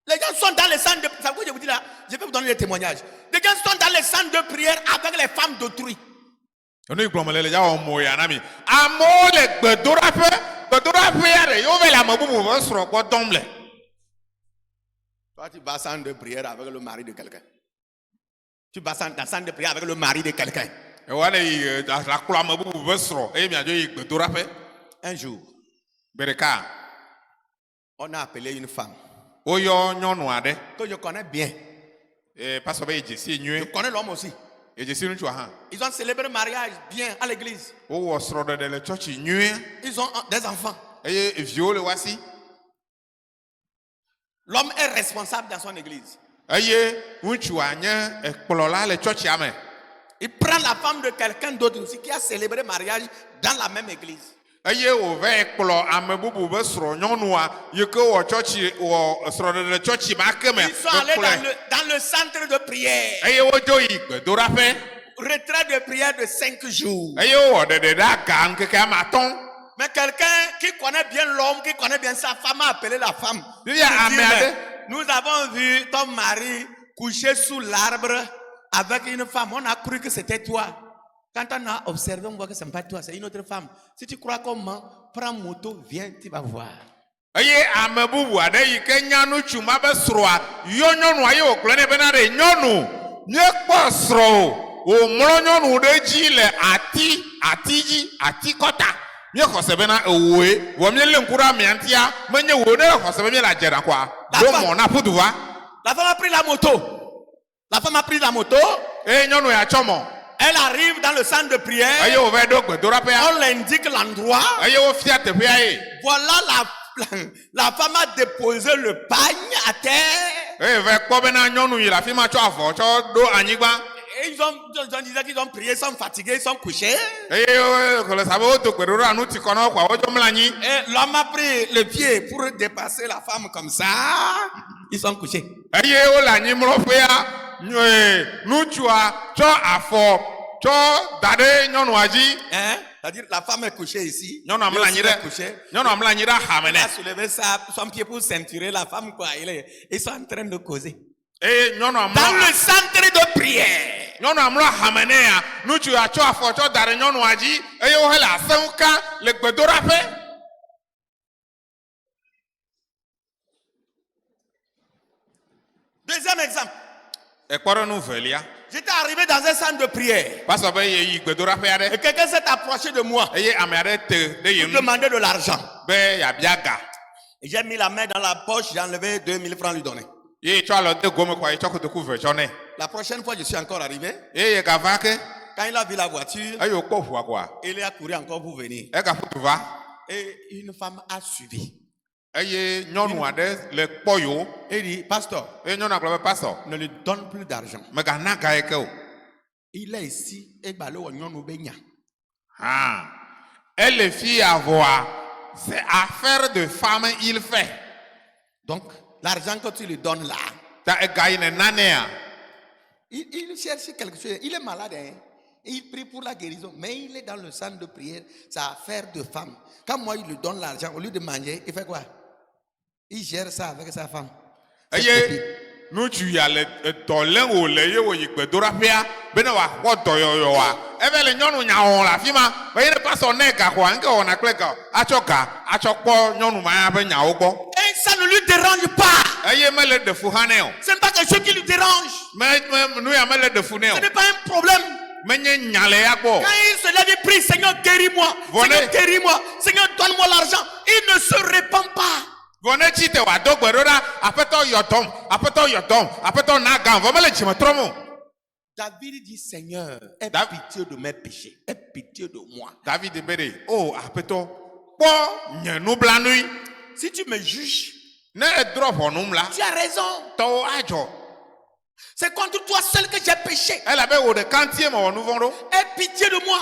Les gens sont dans les centres de prière. Je vous dis là, je vais vous donner des témoignages. Les gens sont dans les centres de prière avec les femmes d'autrui. On est comme les Toi, tu vas en de prière avec le mari de quelqu'un. Tu vas en salle de prière avec le mari de quelqu'un. Un jour, on a appelé une femme que je connais bien. Je connais l'homme aussi. Ils ont célébré le mariage bien à l'église. Ils ont des enfants. L'homme est responsable dans son église. Il prend la femme de quelqu'un d'autre aussi qui a célébré le mariage dans la même église. Ils sont allés dans le centre de prière. Retrait de prière de 5 jours. Mais quelqu'un qui connaît bien l'homme, qui connaît bien sa femme, a appelé la femme. Nous avons vu ton mari coucher sous l'arbre avec une femme. On a cru que c'était toi. Quand on a observé, on voit que ce n'est pas toi, c'est une autre femme. Si tu crois comment, prends moto, viens, tu vas voir. La femme a pris la moto. Elle arrive dans le centre de prière. On l'indique l'endroit. Voilà, la femme a déposé le pagne à terre. Et ils ont dit qu'ils ont prié, ils sont fatigués, ils sont couchés. Et l'homme a pris le pied pour dépasser la femme comme ça. Ils sont couchés. C'est-à-dire la femme est couchée ici. Elle a soulevé son pied pour ceinturer la femme. Ils sont en train de causer. Dans le centre de prière. Deuxième exemple. J'étais arrivé dans un centre de prière. Et quelqu'un s'est approché de moi. Il demandait de l'argent. Et j'ai mis la main dans la poche, j'ai enlevé 2000 francs lui donner. La prochaine fois, je suis encore arrivé. Quand il a vu la voiture, il a couru encore pour venir. Et une femme a suivi. Il dit, pasteur, ne lui donne plus d'argent. Il est ici. Et les filles à voir, c'est affaire de femme, il fait. Donc, l'argent que tu lui donnes là, il cherche quelque chose. Il est malade, hein? Et il prie pour la guérison. Mais il est dans le centre de prière. C'est affaire de femme. Quand moi, il lui donne l'argent, au lieu de manger, il fait quoi? Il gère ça avec sa femme. Nous tu as le tolin ou le yo yikbedorapia bena wa kwotoyoyo wa ebe le nyonu nyawo la fima be ne pa so neka kwa nke ona kleka achoka achokpo nyonu ma be nyawo gbo. Et ça ne lui dérange pas. Eye mele de fu haneo. Ce n'est pas quelque chose qui lui dérange. Mais nous ya mele de fu neo. Ce n'est pas un problème. Quand il se lève et prie, Seigneur guéris-moi, Seigneur guéris-moi, Seigneur donne-moi l'argent, il ne se répand pas. David dit, Seigneur, aie pitié de mes péchés, aie pitié de moi. David dit, oh, si tu me juges, tu as raison. C'est contre toi seul que j'ai péché. Aie pitié de moi.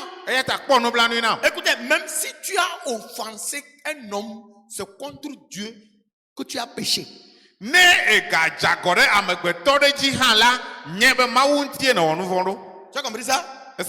Écoutez, même si tu as offensé un homme, c'est contre Dieu que tu as péché. Tu as compris ça? Si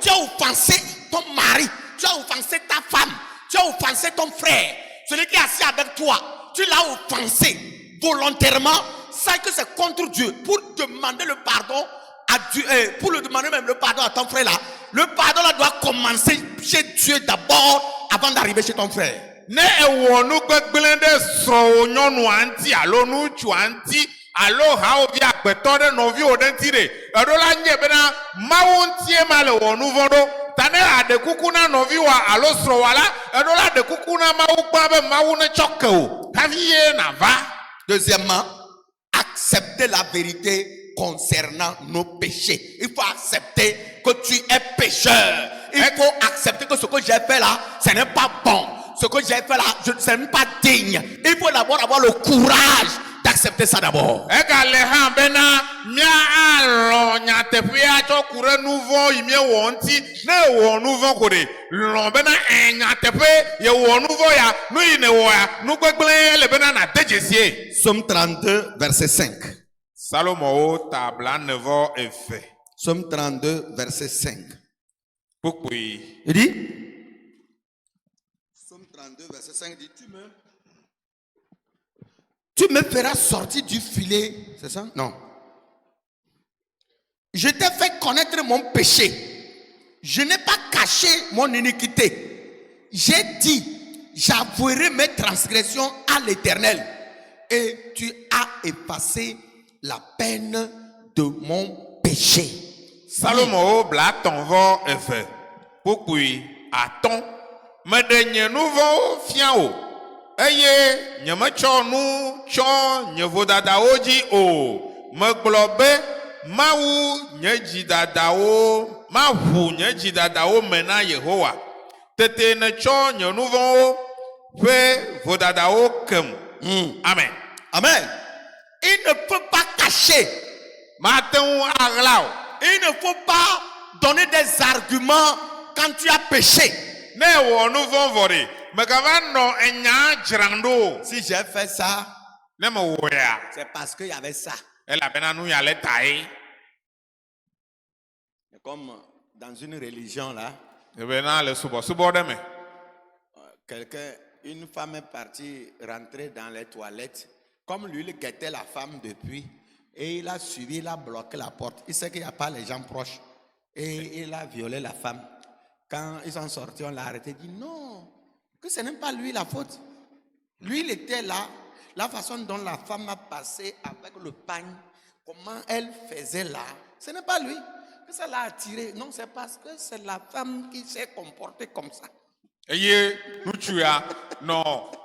tu as offensé ton mari, tu as offensé ta femme, tu as offensé ton frère, celui qui est assis avec toi, tu l'as offensé volontairement, sache que c'est contre Dieu. Pour demander le pardon à Dieu, pour le demander même le pardon à ton frère là, le pardon là doit commencer chez Dieu d'abord avant d'arriver chez ton frère. Ne ewɔ nu gbegblẽ ɖe srɔ̃wò nyɔnua ŋuti alo ŋutsua ŋuti alo hawòvi agbetɔ ɖe nɔviwò ɖe ŋuti ɖe eɖo la nye bena Mawu ŋutie ma le wɔ nu vɔ̃ ɖo ta ne aɖe kuku na nɔviwòa alo srɔ̃wòa la eɖo la ɖe kuku na Mawu gbã be Mawu netsɔ ke wò hafi ye nava. Deuxièmement, accepter la vérité concernant nos péchés. Il faut accepter que tu es pécheur. Il faut accepter que ce que j'ai fait là, ce n'est pas bon. Ce que j'ai fait là, ce n'est pas digne. Il faut d'abord avoir le courage d'accepter ça d'abord. Egale bena mia alɔ nyateƒea tsɔ ku ɖe nu vɔ̃ yi mie wɔ ŋuti ne wɔ nu vɔ̃ ko ɖe lɔ̃ bena nyateƒe ye wɔ nu vɔ̃ ya nu yi ne wɔ ya nu gbegblẽ le bena na de dzesie. Psaume 32 verset 5. Salomowo ta blanevɔ eve. Psaume 32 verset 5. Kpukpui. Il dit, Psaume 32 verset 5 dit, tu me feras sortir du filet, c'est ça? Non. Je t'ai fait connaître mon péché. Je n'ai pas caché mon iniquité. J'ai dit, j'avouerai mes transgressions à l'Éternel. Et tu as effacé la peine de mon péché. Salomo bla tonvɔ eve. Kpukpui atɔ̃. Meɖe nye nu vɔ̃wo fia wò. Eye nyemetsɔ nu tsɔ nye vodadawo dzi o. Megblɔ be Mawu nye dzidadawo, maʋu nye dzidadawo me na Yehowa. Tete netsɔ nye nu vɔ̃wo ƒe vodadawo kem. Amen. Amen. Il ne peut pas cacher. Mate ŋu aɣla o. Il ne faut pas donner des arguments quand tu as péché. Ne wɔ nu vɔ̃ vɔ ɖe, megava nɔ enya dzram ɖo. Si j'ai fait ça, Ne me wɔ ya, c'est parce qu'il y avait ça. elabena nu ya le tae. Comme dans une religion là, Ebena le subɔsubɔ ɖe me. une femme est partie rentrer dans les toilettes. Comme lui, il guettait la femme depuis. Et il a suivi, il a bloqué la porte. Il sait qu'il n'y a pas les gens proches. Et il a violé la femme. Quand ils sont sortis, on l'a arrêté. Il dit non, que ce n'est pas lui la faute. Lui, il était là. La façon dont la femme a passé avec le pagne, comment elle faisait là, ce n'est pas lui. Que ça l'a attiré. Non, c'est parce que c'est la femme qui s'est comportée comme ça. Eye ŋutsu ya nɔ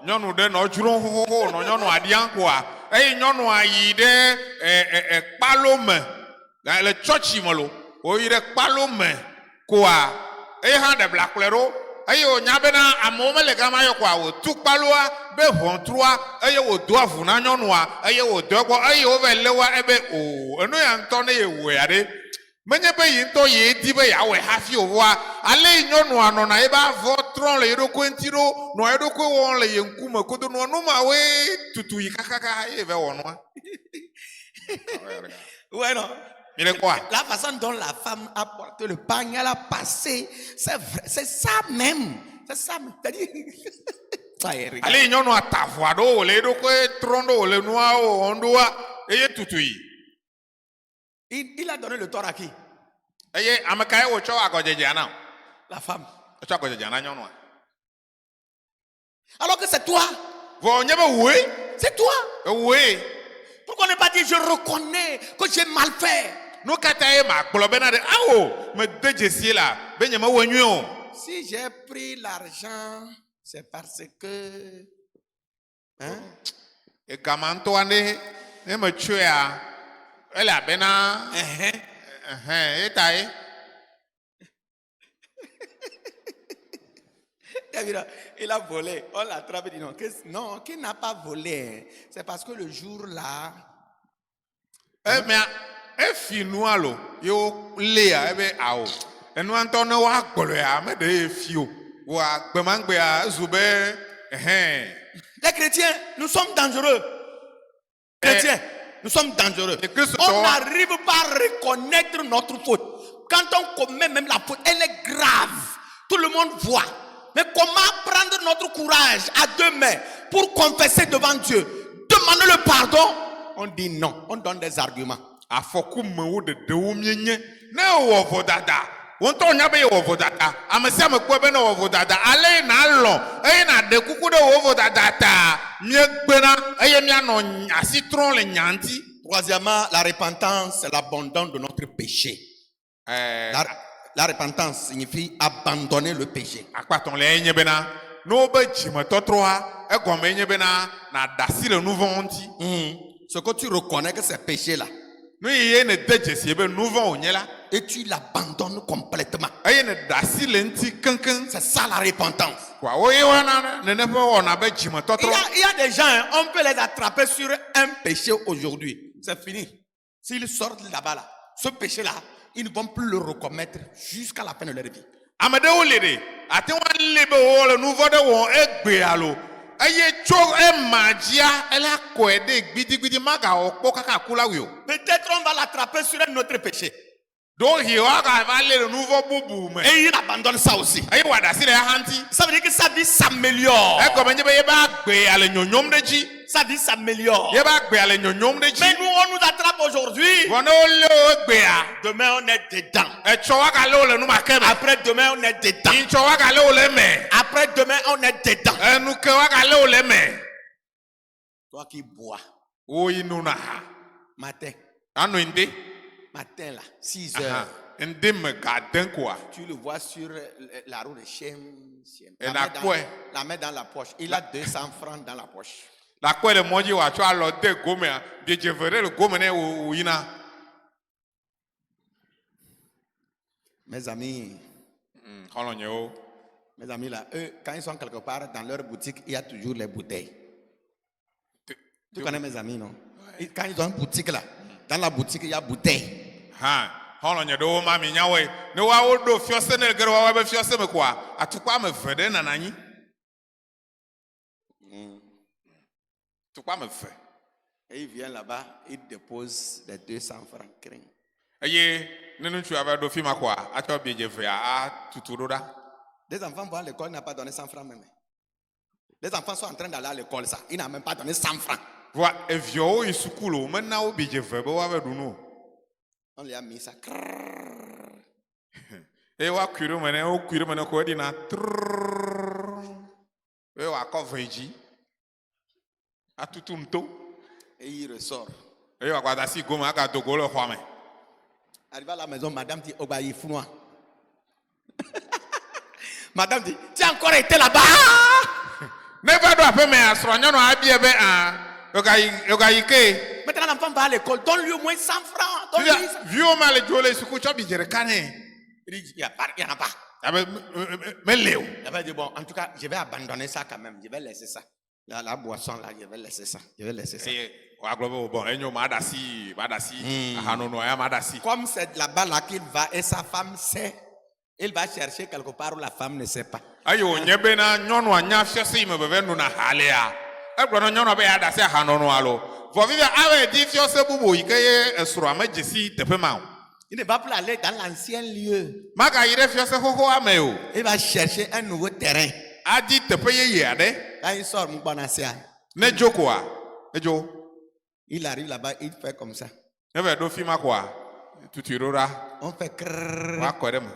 nyɔnu ɖe nɔ dzrom xoxoxo nɔ nyɔnua ɖiam koa eye nyɔnua yi ɖe kpalo me le tsɔtsi me lo woyi ɖe kpalo me koa eye hã ɖe blakplɔe ɖo eye wonya bena amewo mele gama yɔ koa wòtu kpaloa be ʋɔtrua eye wòdo avu na nyɔnua eye wòdo egbɔ eye wova lé wa ebe o enu ya ŋutɔ ne ye wɔa ɖe. Menye be yi ŋutɔ ye di be yawɔe hafi wòvoa ale nyɔnua nɔna ebe avɔ trɔ le yeɖokui ŋuti ɖo nɔ yeɖokui wɔm le ye ŋkume kodo nɔ numawoe tutu yi kakaka eye ve wɔ nua. Bueno, la façon dont la femme a porté le pagne, elle a passé, c'est vrai, c'est ça même. C'est ça même. C'est-à-dire, ale nyɔnua ta avɔa ɖo wòle yeɖokui trɔ ɖo wòle nuawo wɔm ɖoa eye tutu yi. Il a donné le tort à qui? Eye ame kae wòtsɔ agɔdzedzea na? La femme. Wòtsɔ agɔdzedzea na nyɔnua. Alors que c'est toi. Vɔ nye be wòe. C'est toi. Wòe. Pourquoi ne pas dire je reconnais que j'ai mal fait? Nu katã ye magblɔ bena ɖe awo mede dzesie la be nye mewɔ nyuie o. Si j'ai pris l'argent, c'est parce que Egama ŋutɔa ne metsoea elabena eta ye. Il a volé. On l'a attrapé et dit non. Non, qui n'a pas volé? C'est parce que le jour là. Mais efi nua lo yo lea ebe awo. Enua ŋutɔ ne wa gbɔlɔa me de efi o. Wa gbemagbea ezu be Les chrétiens, nous sommes dangereux. Chrétiens, nous sommes dangereux. On n'arrive pas à reconnaître notre faute. Quand on commet même la faute, elle est grave. Tout le monde voit. Mais comment prendre notre courage à deux mains pour confesser devant Dieu, demander le pardon? On dit non. On donne des arguments. Afɔku mewo ɖeɖewo mienye ne wɔ vodada Wonto nya be wo vodata. Amese amekwo be na wo vodata. Ale na lo. Eye na de kuku de wo vodata ta. Mie gbena eye mia no asitron le nyanti. Troisièmement, la repentance, c'est l'abandon de notre péché. La repentance signifie abandonner le péché. Akpaton le enye bena no be jime totroa e gome enye bena na dasi le nouveau onti. Ce que tu reconnais que c'est péché là. No ye ne dejesi be nouveau onye la Et tu l'abandonnes complètement. eye ne dasi le nti kankan. C'est ça la repentance. Kwa wo ye wana ne ne pe wona be jime totro. Il y a des gens, hein, on peut les attraper sur un péché aujourd'hui. C'est fini. S'ils sortent là-bas, là, ce péché-là, ils ne vont plus le recommettre jusqu'à la fin de leur vie. Amade wo le de ate wan lebe wo le nouveau de won egbe alo. Eye cho e magia ela ko e de gbidigbidi maga okpo kaka kula wi o. Peut-être on va l'attraper sur un autre péché. Donc il va le nouveau boubou mais Et il abandonne ça aussi. eye wa dasi le hanti. Ça veut dire que sa vie s'améliore. E ko menje be ye ba gbe ale nyonyom de ji. Sa vie s'améliore. Ye ba gbe ale nyonyom de ji. Mais nous, on nous attrape aujourd'hui. Wono le gbe a. Demain, on est dedans. E cho wa ka le nu ma kebe. Après demain, on est dedans. In cho wa ka le me. Après demain, on est dedans. E nu ke wa ka le me. Toi qui bois, O inu na ha. matin, Anu inde. matin là, 6 heures, Inde me gaden quoi. tu le vois sur la roue de chien. Et la quoi? La main dans la poche. Il a 200 francs dans la poche. La quoi le moji wa cho alo de gome a. Bi je vere le gome ne o ina. Mes amis, Holonye o. mes amis là, eux, quand ils sont quelque part dans leur boutique, il y a toujours les bouteilles. Tu connais mes amis, non? Quand ils ont une boutique là, dans la boutique, il y a bouteilles. Ha. Holonye do ma mi nyawe. Ne wa o do fiose ne gero wa be fiose me kwa. Atukwa me vede na nanyi. Tukwa me fe. Et il vient là-bas, il dépose les 200 francs. Eye nenu tu ave do fi ma kwa. Ato bi je ve a tuturo da. Des enfants vont à l'école, il n'a pas donné 100 francs même. Les enfants sont en train d'aller à l'école, ça. Il n'a même pas donné 100 francs. Wa evio o sukulu menna o bi je ve be wa be du no. On lui a mis ça. E wa kwiro mene o kwiro mene ko di na. E wa ko veji. Atutunto. Et il ressort. E wa kwa dasi goma aka dogo le hwame. Arrivé à la maison, madame dit, oh bah, il faut moi. Madame dit, tu as encore été là-bas. Never do ape me asronyo no abie be a. Yoga ike. Maintenant, l'enfant va à l'école, donne-lui au moins 100 francs. Donne-lui ça. Vieux mal jole suku chobi jere kane. Il dit, il n'y en a pas. Abe me leo. Il avait dit, bon, en tout cas, je vais abandonner ça quand même. Je vais laisser ça. La boisson là, je vais laisser ça. Je vais laisser ça. Wa globo bon enyo madasi ahanono ya madasi. Comme c'est là-bas là qu'il va et sa femme sait, il va chercher quelque part où la femme ne sait pas. Ayo nyebe na nyonu anya fiose me bebe nu na halea. Egbo no nyonu be ya dasi ahanono alo. Vo vive awe di fiose bubu ikeye esuro amejisi tepe ma. Il ne va plus aller dans l'ancien lieu. Maka ire fiose hoho ameo. Il va chercher un nouveau terrain. Adi tepe ye ade. Quand il sort, mon bonasia. Ne jokoa. Ejo. Il arrive là-bas, il fait comme ça. Ebe do fi makwa. Tutirora. On fait crrrr. Wa kodem.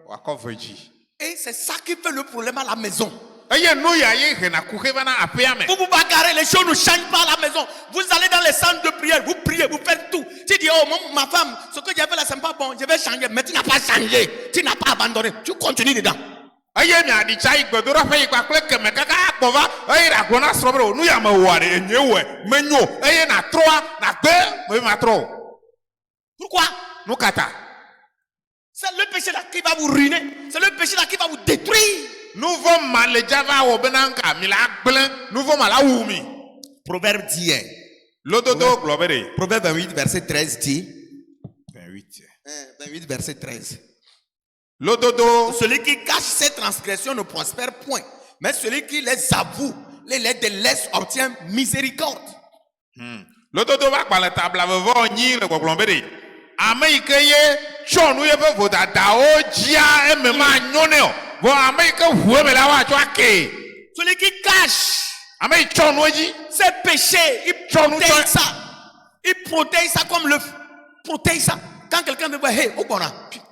Wa ko veji. Et c'est ça qui fait le problème à la maison. Eye no ya ye hena kuhebana apeame. Vous vous bagarrez, les choses ne changent pas à la maison. Vous allez dans les centres de prière, vous priez, vous faites tout. Tu dis, oh, ma femme, ce que j'ai fait là, c'est pas bon, je vais changer. Mais tu n'as pas changé. Tu n'as pas abandonné. Tu continues dedans. Aye mi adi chai gbedora fe ikwa kle keme kaka akpova aye ra gona srobro nu ya ma ware enyewe menyo aye na troa na gbe me ma tro. Pourquoi? Nu kata. C'est le péché là qui va vous ruiner. C'est le péché là qui va vous détruire. Nouveau mal le java o benanka mi la gblen nouveau mal awumi. Proverbe 10. Lododo globere. Proverbe 28 verset 13 dit. 28 verset 13. Lododo. Celui qui cache ses transgressions ne prospère point. Mais celui qui les avoue, les laisse obtient miséricorde. Lododo va kwa la table vo nyi le globere. Ameikeye chonu ye be voda da o jia e me ma nyone o. Bo ameike huwe me la wa chwake. Celui qui cache ses péchés, il protège ça. Il protège ça comme le protège ça. Quand quelqu'un me dit, hey, oh bon,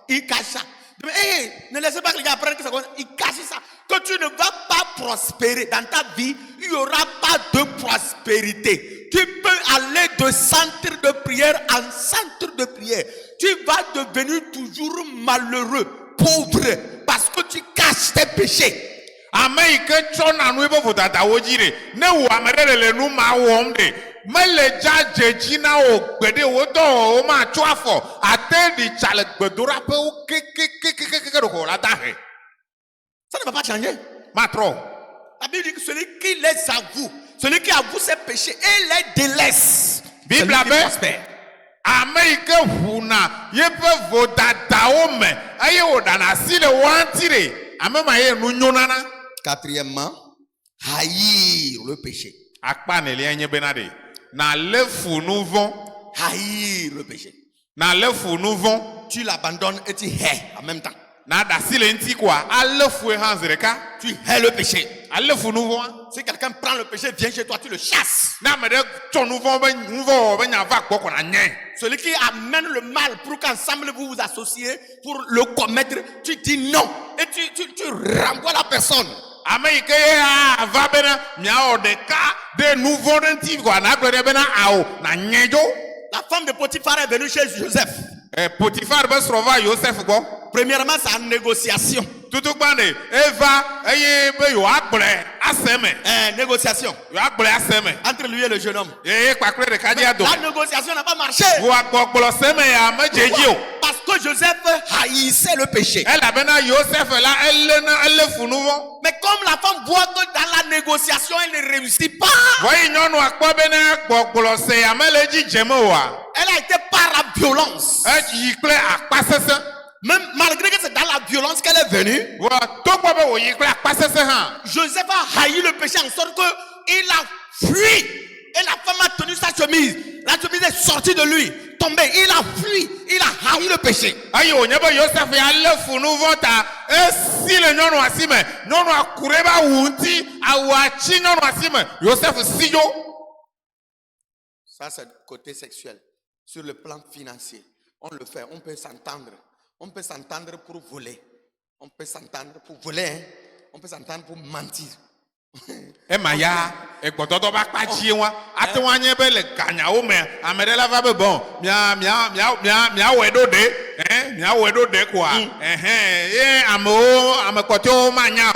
il cache ça. Mais ne laissez pas que les gars apprennent que ça commence. Il cache ça. Que tu ne vas pas prospérer dans ta vie, il n'y aura pas de prospérité. Tu peux aller de centre de prière en centre de prière. Tu vas devenir toujours malheureux, pauvre, parce que tu caches tes péchés. Amérique chona nous bo tata wojire ne wo amere le nu ma wom de mele jaje jina o gbede wo do o ma tu afo ate di chale gbedora pe o ke ko la dahe. Ça ne va pas changer. Ma trop. La Bible dit que celui qui les avoue, celui qui avoue ses péchés et les délaisse, Bible abe Amérique huna ye pe vo tata o me aye o dana si le wantire amema ye nu nyonana. Quatrièmement, haïr le péché. Akpa ne li enye benade na le fu nous vont Haïr le péché. na le fu nous vont Tu l'abandonnes et tu hais en même temps. na da si le nti kwa ale fu e hanzreka Tu hais le péché. ale fu nous vont Si quelqu'un prend le péché, vient chez toi, tu le chasses. na me de ton nous vont ben nya va ko na nye. Celui qui amène le mal pour qu'ensemble vous vous associez pour le commettre, tu dis non. Et tu renvoies la personne. Amérique ya va bena mia o de ka de nouveau nti kwa na glore bena ao na nyejo. La femme de Potiphar est venue chez Joseph. Potiphar be srova Joseph go. Premièrement, c'est en négociation. Tutu gbande eva eye be yo agble aseme. Négociation. Yo agble aseme. Entre lui et le jeune homme. Ye pakle de kaji ado. La négociation n'a pas marché. Wo agbogbo seme ya mejeji o. Parce que Joseph haïssait le péché. Elle a bena Joseph là elle funouvo. Mais comme la femme voit que dans la négociation, elle ne réussit pas. Voyez nyonu akpo bena agbogbo se ya meleji jemo wa. Elle a été par la violence. E yikle akpasese. Même malgré que c'est dans la violence qu'elle est venue, Wa to gbo be wo yikle akpasese han. Joseph a haï le péché en sorte qu'il a fui. Et la femme a tenu sa chemise. La chemise est sortie de lui, tombée. Il a fui. Il a haï le péché. Ayo nyeba Joseph ya le funouvo ta e si le nyonu asime nyonu akureba wunti awachi nyonu asime Joseph sijo. Ça, c'est le côté sexuel. Sur le plan financier, on le fait. On peut s'entendre. On peut s'entendre pour voler. On peut s'entendre pour voler. Hein? On peut s'entendre pour mentir. E maya e gbododo ba pachi won atwa nye be le kanya o me amede la va be bon mia wedo de mia wedo de kwa ye amekoto manya.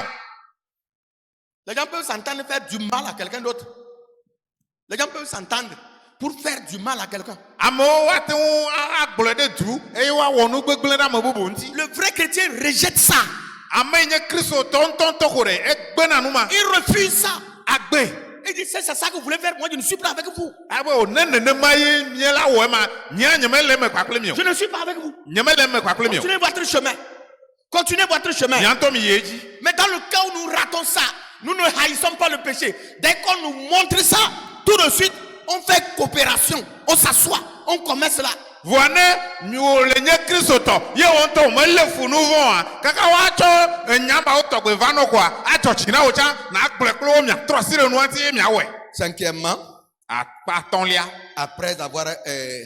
Les gens peuvent s'entendre faire du mal à quelqu'un d'autre. Les gens peuvent s'entendre pour faire du mal à quelqu'un. Amo wa te agbole de tu e wa wonu gbegbele da mo bubu nti. Le vrai chrétien rejette ça. Amenye Christo tonton tokore e gbe na numa. Il refuse ça. Agbe. Il dit c'est ça que vous voulez faire. Moi je ne suis pas avec vous. Abo o nene maye miela wo ma nya nyeme le me kwakle mi o. Je ne suis pas avec vous. Nyeme le me kwakle mi o. Continuez votre chemin. Continuez votre chemin. Nyanto mi yeji. Mais dans le cas où nous ratons ça, nous ne haïssons pas le péché. Dès qu'on nous montre ça, tout de suite, on fait coopération. On s'assoit. On commence là. Voine mi o le nye Christo to ye won to mo le funu won kaka wa cho nyamba o to gbe vano kwa a cho china o cha na agbleklo mi atrosire nu anti mi awe. Cinquièmement, après avoir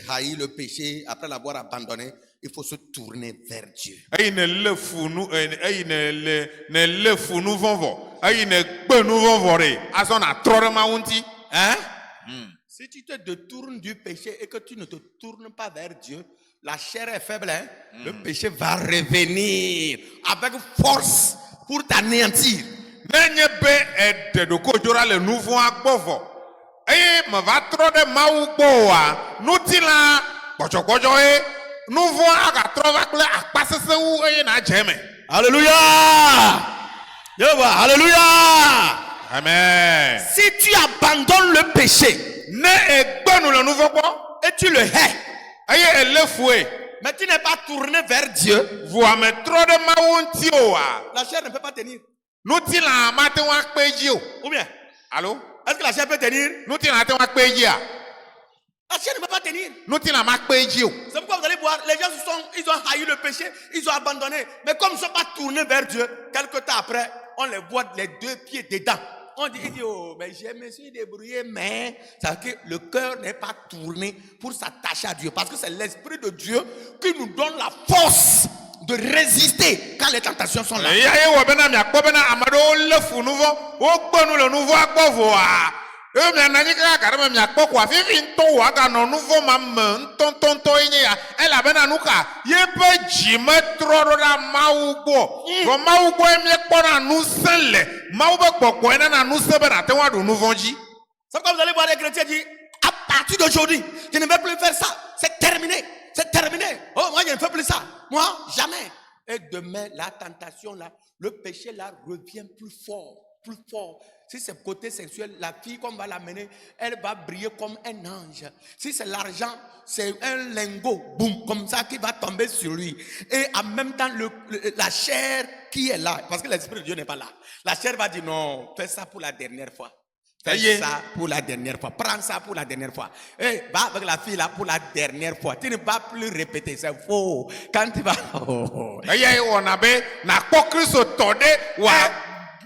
haï le péché, après l'avoir abandonné, il faut se tourner vers Dieu. Ayi ne le funu ayi ne le funu vonvo ayi ne gbe nu vonvo re aso na trore ma unti. Hein? Si tu te détournes du péché et que tu ne te tournes pas vers Dieu, la chair est faible, hein? Le péché va revenir avec force pour t'anéantir. Nenye be de ko jora le nouveau agbovo. Me va trop de maou boa. Nutila bojogojo nouveau aga trova kle akpasese wu na jeme. Alléluia! Alléluia! Amen. Si tu abandonnes le péché, ne egbenu le nouveau quoi et tu le hais, aye le fouet, mais tu n'es pas tourné vers Dieu, vous avez trop de maunti oa. La chair ne peut pas tenir. Nutila mate wa kpejio. Ou bien? Allô? Est-ce que la chair peut tenir? Nutila te wa kpejia. La chair ne peut pas tenir. Nutila ma kpejio. C'est pourquoi vous allez voir, les gens ils ont haï le péché, ils ont abandonné. Mais comme ils ne sont pas tournés vers Dieu, quelque temps après, on les voit les deux pieds dedans. On dit, oh, mais je me suis débrouillé, mais ça veut dire que le cœur n'est pas tourné pour s'attacher à Dieu. Parce que c'est l'Esprit de Dieu qui nous donne la force de résister quand les tentations sont là. eya ye wɔ bena miakpɔ bena ame aɖewo lé fu nu vɔ wogbe nu le nu vɔa gbɔ voa eye miananyi kaka ga ɖe me miakpɔ ko afifi ŋutɔ wòaganɔ nu vɔ ma me ŋutɔŋutɔŋutɔ ye nye ya elabena nu ka yeƒe dzi metrɔ ɖo ɖa Mawu gbɔ vɔ Mawu gbɔ ye miekpɔna ŋusẽ le Mawu be gbɔgbɔe nana ŋusẽ be nàte ŋu aɖu nu vɔ dzi. C'est comme vous allez voir les chrétiens dire, à partir d'aujourd'hui, je ne vais plus faire ça. C'est terminé. C'est terminé. Oh, moi, je ne fais plus ça. Moi, jamais. Et demain, la tentation, là, le péché, là, revient plus fort. Plus fort. Si c'est côté sexuel, la fille qu'on va l'amener, elle va briller comme un ange. Si c'est l'argent, c'est un lingot, boum, comme ça, qui va tomber sur lui. Et en même temps, la chair qui est là, parce que l'Esprit de Dieu n'est pas là. La chair va dire, non, fais ça pour la dernière fois. Fais ça pour la dernière fois. Prends ça pour la dernière fois. Et va avec la fille là pour la dernière fois. Tu ne vas plus répéter. C'est faux. Quand tu vas. On a be na kpɔ Kristo tɔ ɖe wa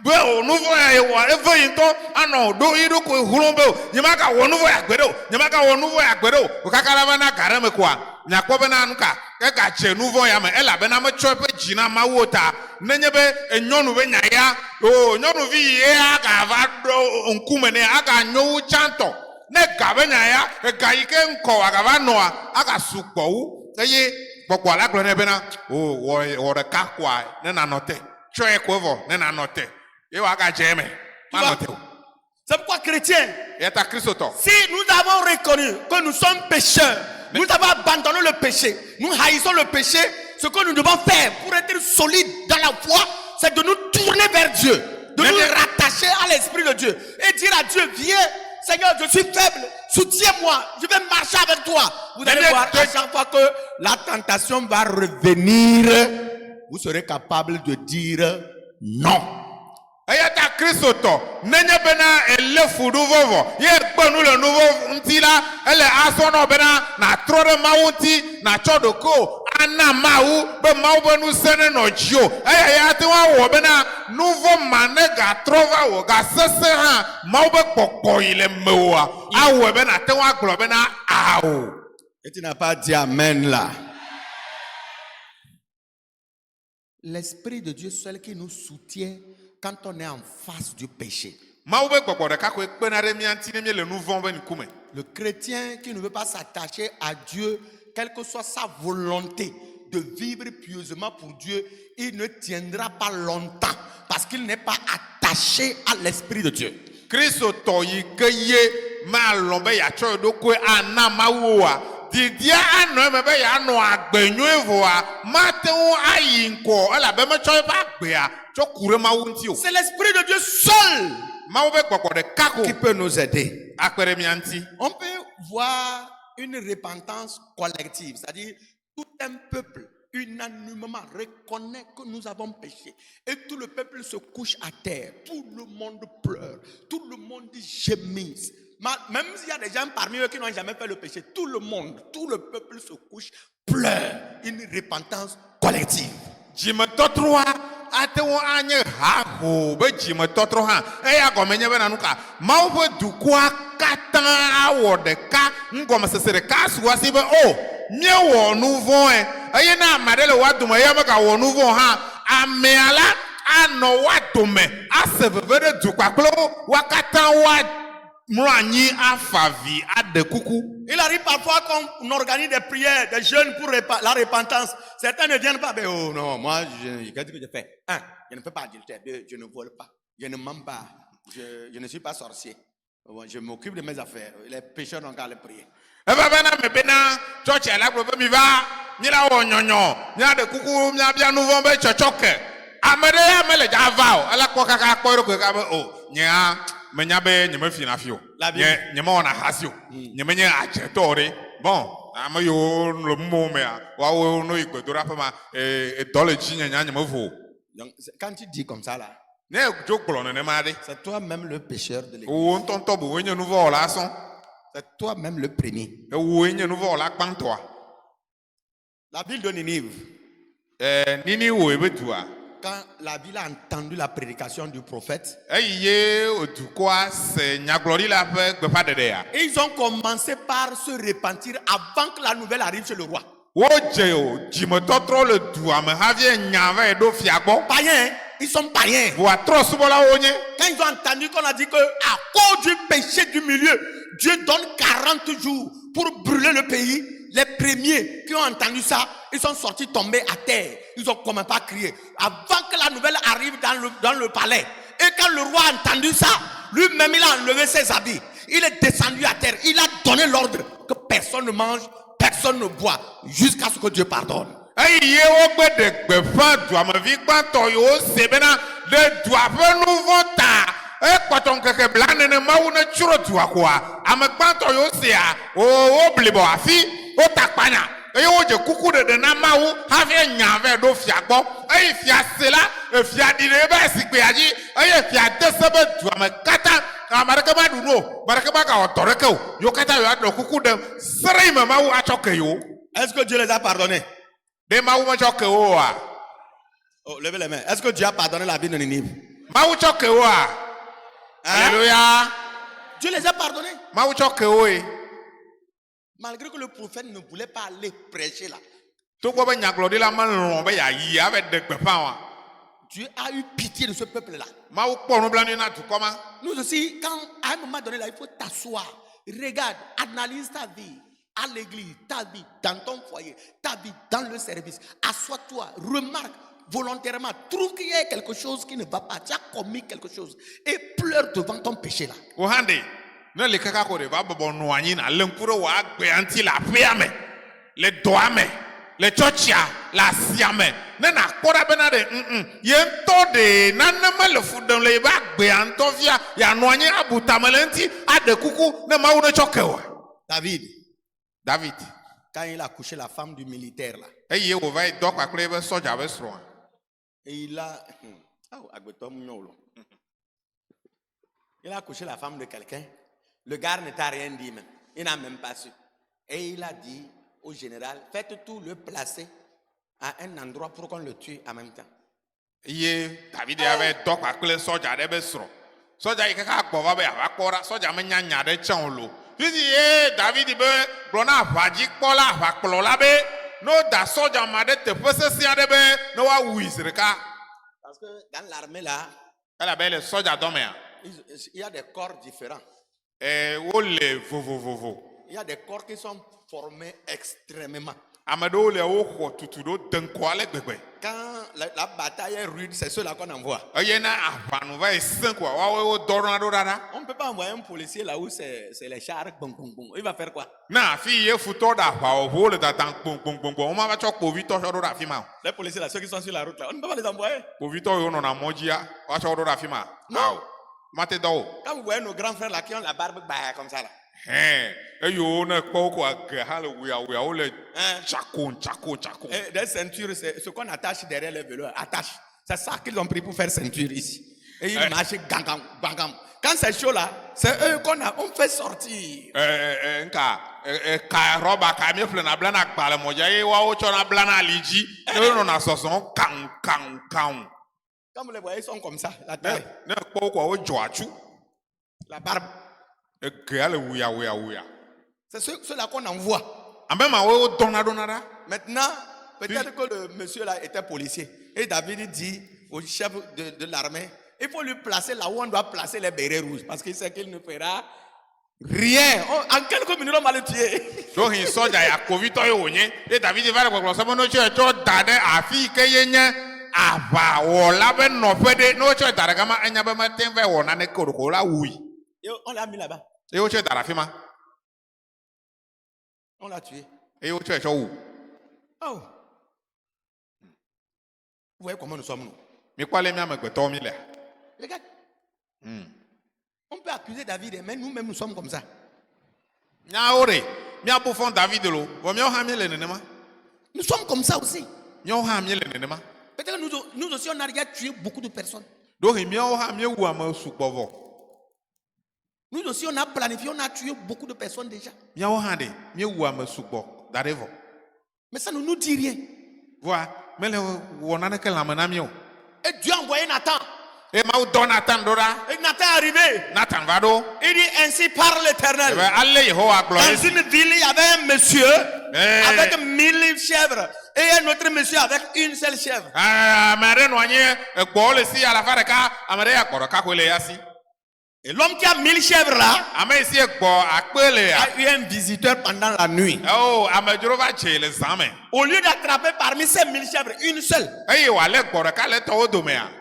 be o nu vɔ ya ye wa eve yi ŋutɔ anɔ ɖo yi ɖokui hlɔ̃ be o nyema ka wɔ nu vɔ ya gbe ɖe o nyema ka wɔ nu vɔ ya gbe ɖe o o kaka la va na ga ɖe me koa miakpɔ bena nu ka ega dze nu vɔ ya me elabena metsɔ eƒe dzi na Mawu o ta nenye be nyɔnu be nya ya o nyɔnuvi yi ye aga va ɖo ŋkume nɛ aga nyo wu tsãtɔ ne ga be nya ya ega yi ke ŋkɔ aga va nɔa aga sugbɔ wu eye gbɔgbɔ la gblɔ nɛ bena o wɔ ɖeka koa ne nanɔ te tsɔ ye ko vɔ ne nanɔ te ye wa aga dze me manɔ te o. C'est pourquoi chrétien, si nous avons reconnu que nous sommes pécheurs, nous avons abandonné le péché, nous haïssons le péché, ce que nous devons faire pour être solides dans la foi, c'est de nous tourner vers Dieu, de nous rattacher à l'Esprit de Dieu et dire à Dieu, viens Seigneur, je suis faible, soutiens-moi, je vais marcher avec toi. Vous allez voir, à chaque fois que la tentation va revenir, vous serez capable de dire non. Eyata Kristo tɔ nenye bena ele fu nu vɔvɔ ye gbe nu le nu vɔ ŋuti la ele azɔnɔ bena natrɔ ɖe Mawu ŋuti natsɔ ɖoko ana Mawu be Mawu be ŋusẽ ne nɔ dzi o eya ya te wɔ bena nu vɔ ma ne gatrɔ va wɔ gasesẽ hã Mawu be kpɔkpɔ yi le mewòa awɔe be nate ŋu agblɔ bena awo. Et tu n'as pas dit amen là. L'Esprit de Dieu seul qui nous soutient quand on est en face du péché. Le chrétien qui ne veut pas s'attacher à Dieu, quelle que soit sa volonté de vivre pieusement pour Dieu, il ne tiendra pas longtemps parce qu'il n'est pas attaché à l'Esprit de Dieu. Didia ano me be ya no agbenyu voa matewu ayi nko ala be me choy ba gbea cho kure Mawu nti o. C'est l'Esprit de Dieu seul Mawu be gbogbo de kako qui peut nous aider. Akpere mi anti. On peut voir une repentance collective, c'est-à-dire tout un peuple unanimement reconnaît que nous avons péché et tout le peuple se couche à terre, tout le monde pleure, tout le monde gémisse. Même s'il y a des gens parmi eux qui n'ont jamais fait le péché, tout le monde, tout le peuple se couche, pleure. Une repentance collective. Jime totroa atewo anye ha ho be jime totro ha eya gomenye be nanuka Mawu be dukua katan awo deka ngome sese deka suwasi be o mie wo nu von eye na amade le wadume ye me ka wo nu von ha ameala ano wadume aseveve de dukpaklo wakatan wa. Il arrive parfois qu'on organise des prières, des jeûnes pour la repentance. Certains ne viennent pas. Mais oh non, moi, qu'est-ce que je fais? Un, je ne fais pas adultère. Deux, je ne vole pas. Je ne mens pas. Je ne suis pas sorcier. Je m'occupe de mes affaires. Les pécheurs n'ont qu'à les prier. Menyabe nyeme fina fio nyeme ona hasio nyeme nye ajetore bon amayo lo momea wa wo no igbedo pa ma e dole ji nyanya nyeme vo. Quand tu dis comme ça là, ne jokplo ne made c'est toi-même le pécheur de l'église. O ntonto bo wenye nu vo la son, c'est toi-même le premier. E wenye nu vo la kpantoa. La ville de Ninive, Nini wo ebetua. Quand la ville a entendu la prédication du prophète, ils ont commencé par se repentir avant que la nouvelle arrive chez le roi. Wodje dzimetɔtrɔ le dua me hafi nya va ɖo fia gbɔ. Païens, ils sont païens. Voa trɔ subɔlawo nye. Quand ils ont entendu qu'on a dit que à cause du péché du milieu, Dieu donne 40 jours pour brûler le pays. Les premiers qui ont entendu ça, ils sont sortis tombés à terre. Ils ont commencé à crier. Avant que la nouvelle arrive dans le palais. Et quand le roi a entendu ça, lui-même il a enlevé ses habits. Il est descendu à terre. Il a donné l'ordre que personne ne mange, personne ne boit, jusqu'à ce que Dieu pardonne. Eye wo gbe de gbeƒã duamevi gbãtɔ yiwo se bena ɖe dua ƒe nu vɔ ta ekpɔtɔ ŋkeke bla nene Mawu ne tsro dua koa ame gbãtɔ yiwo sea wo blibɔ afi wo ta kpanya eye wodze kuku ɖeɖe na Mawu hafi nya vɛ ɖo fia gbɔ eye fia se la fia ɖi ɖe ebe zikpuia dzi eye fia de se be duame katã ame ɖeke ma ɖu nu o ame ɖeke ma gawɔ dɔ ɖeke o yiwo katã yiwo aɖe kuku ɖem sere yi me Mawu atsɔ ke yiwo. Est-ce que Dieu les a pardonnés? De Mawu metsɔ ke wo oa. Oh, levez les mains. Est-ce que Dieu a pardonné la vie de Ninive? Mawu tsɔ ke woa. Alléluia. Dieu les a pardonnés. Mawu tsɔ ke woe. Malgré que le prophète ne voulait pas aller prêcher là. Togbɔ be nyagblɔɖila melɔ̃ be yayi ave ɖe gbeƒã wa. Dieu a eu pitié de ce peuple là. Mawu kpɔ nublanui na dukɔ ma. Nous aussi, quand à un moment donné là, il faut t'asseoir. Regarde, analyse ta vie. À l'église, ta vie dans ton foyer, ta vie dans le service. Assois-toi, remarque volontairement, trouve qu'il y a quelque chose qui ne va pas. Tu as commis quelque chose et pleure devant ton péché là. Ohande, ne le kaka ko de va bɔbɔ nɔ anyi na le ŋku ɖe wò agbe ŋuti le aƒea me, le dɔa me, le tsɔtsia, le asia me. Ne nakpɔ ɖa bena ɖe ye ŋutɔ ɖe nane mele fu ɖem le yebe agbea ŋutɔ fia yeanɔ anyi abu tame le ŋuti aɖe kuku ne Mawu ne tsɔ ke o. David, quand il a couché la femme du militaire là, eye wo va yi dɔ kpakple ebe sɔdza be srɔ̃a. et il a couché la femme de quelqu'un. Le gars ne t'a rien dit même. Il n'a même pas su. Et il a dit au général, faites tout le placer à un endroit pour qu'on le tue en même temps. Eye David avait dɔ kpakple sɔdza ɖe be srɔ̃. Sɔdza yi kaka gbɔ va be ava kpɔ ɖa. Sɔdza menya nya ɖe tsã o lo. Fisi ye David be gblɔ na aʋadzikpɔla aʋakplɔla be no da sɔdza ma ɖe teƒe sesẽ aɖe be ne woawui zi ɖeka. Parce que dans l'armée là, elabe le sɔdza dɔ mea. il y a des corps différents. Wo le vovovovo. Il y a des corps qui sont formés extrêmement. Ame ɖewo le wo xɔ tutu ɖo teŋkɔ ale gbegbe. Quand la bataille est rude, c'est ceux-là qu'on envoie. Eye na aʋanu va yi sẽ koa woawoe wo dɔɖɔna ɖo ɖa ɖa. On ne peut pas envoyer un policier là où c'est les chars. Il va faire quoi? Na afi ye futɔ ɖe aʋawɔʋuwo le dadam gbɔngbɔngbɔngbɔn wo ma va tsɔ kpovitɔ tsɔ ɖo ɖe afi ma o. Les policiers là, ceux qui sont sur la route là, on ne peut pas les envoyer. Kpovitɔ yiwo nɔna mɔ dzia woatsɔ wo ɖo ɖe afi ma. Non. Mate dɔ o. Quand vous voyez nos grands frères là qui ont la barbe comme ça là. Eyiwo ne kpɔ wo ko age hã le wuya wo le tsako. Et des ceintures, c'est ce qu'on attache derrière les vélos. Attache. C'est ça qu'ils ont pris pour faire ceinture ici. Et ils marchent gangam. Quand c'est chaud là, c'est eux on fait sortir. Nka ka rɔba ka mi ƒle na bla na agbalẽ mɔdza ye woawo tsɔ na bla na ali dzi. Ne nɔna sɔsɔ kan. Comme vous les voyez, ils sont comme ça, la taille. Ne kpɔ wo koa wo dzɔ atsu. La barbe. Egea le wuya. C'est ceux-là qu'on envoie. Ame ma wo dɔna ɖona ɖa. Maintenant, peut-être que le monsieur là était policier. Et David dit au chef de l'armée, il faut lui placer là où on doit placer les bérets rouges. Parce qu'il sait qu'il ne fera rien. En quelques minutes, on va le tuer. Donc, il sort ya kovitɔ ye wonye. Et David va le gbɔgblɔ sɛ be no tsɔ da ɖe afi ke ye nye aʋawɔla be nɔƒe ɖe. Ne wotsɔ da ɖe gama enya be mete va wɔ nane ke o ɖo ko la wui. Et on l'a mis là-bas. Et wotsɔ da ɖe afi ma. On l'a tué. Et wotsɔ tsɔ wu. Oh. Vous voyez comment nous sommes nous. Mi kpɔ ale mi amegbetɔwo mi le. Regarde. On peut accuser David, mais nous-mêmes nous sommes comme ça. Miawo ɖe miabu fɔ David lo. Vɔ miawo hã mi le nenema. Nous sommes comme ça aussi. Miawo hã mi le nenema. Peut-être que nous aussi on a déjà tué beaucoup de personnes. Donc miawo hã mi wu ame sugbɔ vɔ. Nous aussi on a planifié, on a tué beaucoup de personnes déjà. Miawo hã ɖe mi wu ame sugbɔ da ɖe vɔ. Mais ça ne nous dit rien. Voa mele wɔ naneke lãme na mi o. Et Dieu a envoyé Nathan. Et Mawu dɔ Nathan ɖo ɖa. Et Nathan est arrivé. Nathan va ɖo. Il dit ainsi parle l'Éternel. Ale Yehowa gblɔ Dans une ville, il y avait un monsieur avec 1000 chèvres et un autre monsieur avec une seule chèvre. Et l'homme qui a 1000 chèvres là a eu un visiteur pendant la nuit. Au lieu d'attraper parmi ces 1000 chèvres une seule,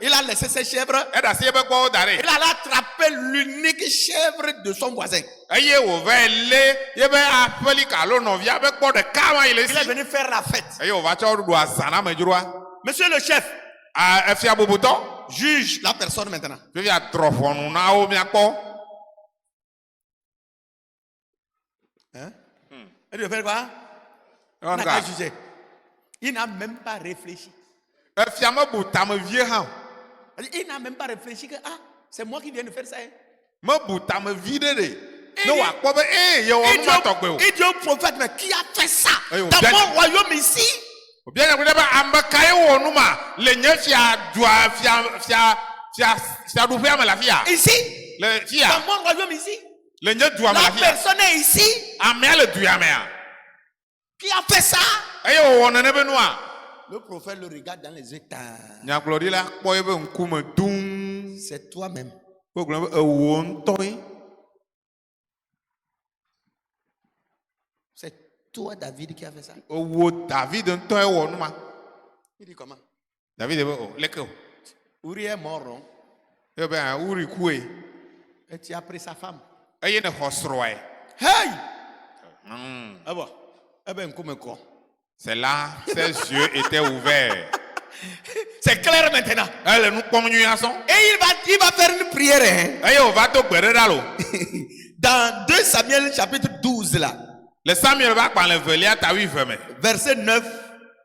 il a laissé ses chèvres. Il a attrapé l'unique chèvre de son voisin. Il est venu faire la fête. Monsieur le chef, juge la personne maintenant. Hein? Il veut faire quoi? On n'a qu'à juger. Il n'a même pas réfléchi. Il n'a même pas réfléchi que c'est moi qui viens de faire ça. Il dit au prophète, mais qui a fait ça dans mon royaume ici? Ici, dans mon royaume ici, la personne est ici. Qui a fait ça? Le prophète le regarde dans les yeux. C'est toi-même. C'est toi, David, qui a fait ça. Il dit comment? Uri est mort. Et tu as pris sa femme. Hey! Ah bon? Eh bien, quoi? C'est là, ses yeux étaient ouverts. C'est clair maintenant. Et il va faire une prière. Hein? Dans 2 Samuel chapitre 12 là. Le Samuel va parler verset 9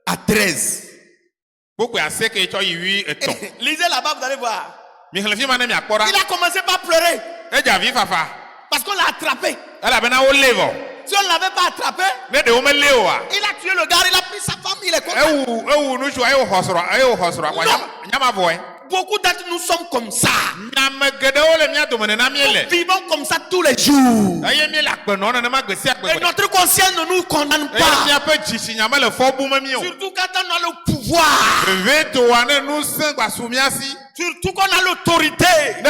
à 13. Lisez là-bas, vous allez voir. Il a commencé par pleurer. Parce qu'on l'a attrapé. Si on ne l'avait pas attrapé, il a tué le gars, il a pris sa femme, il est content. Beaucoup d'entre nous sommes comme ça. Nous vivons comme ça tous les jours. Et notre conscience ne nous condamne pas. Surtout quand on a le pouvoir. Surtout qu'on a l'autorité. Et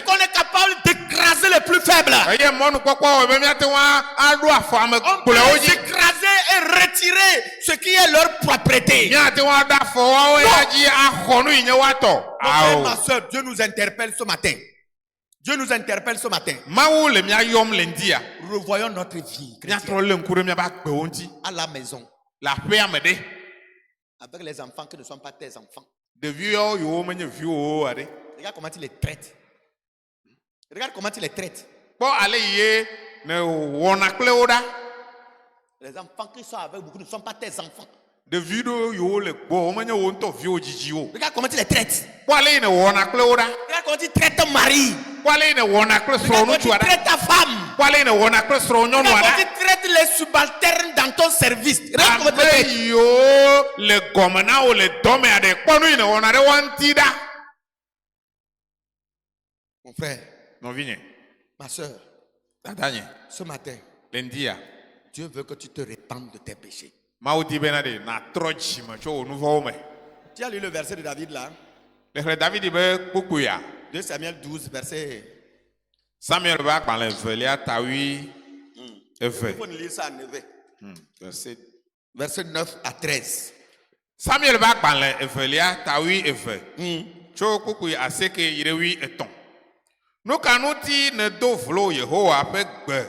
qu'on est capable d'écraser les plus faibles. On peut les écraser et retirer ce qui est leur propriété. Ma soeur, Dieu nous interpelle ce matin. Dieu nous interpelle ce matin. Revoyons notre vie à la maison. Avec les enfants qui ne sont pas tes enfants. Regarde comment tu les traites. Regarde comment tu les traites. Les enfants qui sont avec vous ne sont pas tes enfants. Regarde comment tu les traites. Regarde comment tu traites ton mari. Regarde comment tu traites ta femme. Regarde comment tu traites les subalternes dans ton service. Regarde comment tu les traites. Mon frère, ma soeur, ce matin, Dieu veut que tu te répandes de tes péchés. Tu as lu le verset de David là? 2 Samuel 12, verset. Il faut lire ça à 9. Verset 9 à 13. Samuel va parler nous kanuti ne do vlo Yehowa pe gbe.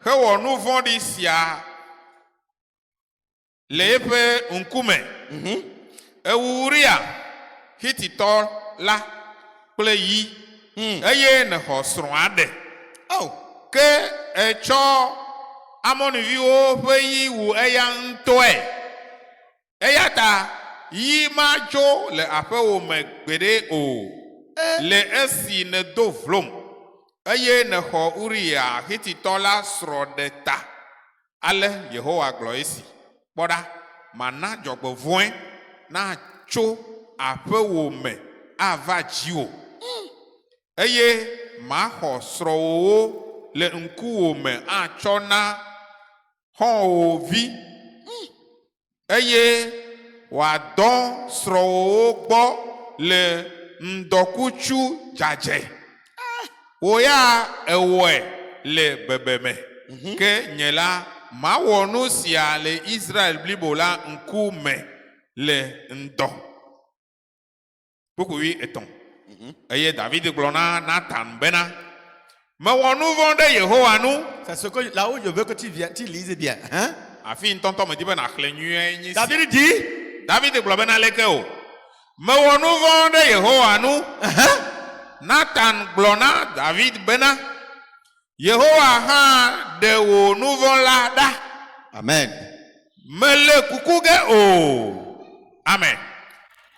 He wo nu vondi sia le pe nkume. Ewuria Hitito la kple yi. Eye ne ho sron ade. Oh, ke echo amoniviwo pe yi wu eya ntoe. Eya ta yi ma jo le ape wo me gbede o. Le esi ne do vlom. Eye ne ho Uria Hitito la sro de ta. Ale Yehowa glo esi. Boda mana jogbo voin na cho ape wo me ava jiwo. Eye ma ho sro wo le nku wo me a cho na xɔ wò vi eye wòadɔ srɔ̃wòwo gbɔ le ŋdɔkutsu dzadze wò ya ewɔe le bebeme ke nye la mawɔ nu sia le Israel blibo la ŋkume le ŋdɔ kpukui etɔ̃ eye David gblɔ na Nathan bena mewɔ nu vɔ̃ ɖe Yehowa nu. C'est ce que là où je veux que tu lises bien. Hein? Afi ŋutɔ me di be nàxlẽ nyuie nye si. David dit, David gblɔ bena leke o mewɔ nu vɔ̃ ɖe Yehowa nu. Nathan gblɔ na David bena Yehowa hã ɖe wò nu vɔ̃ la ɖa. Amen. Mele kuku ge o. Amen.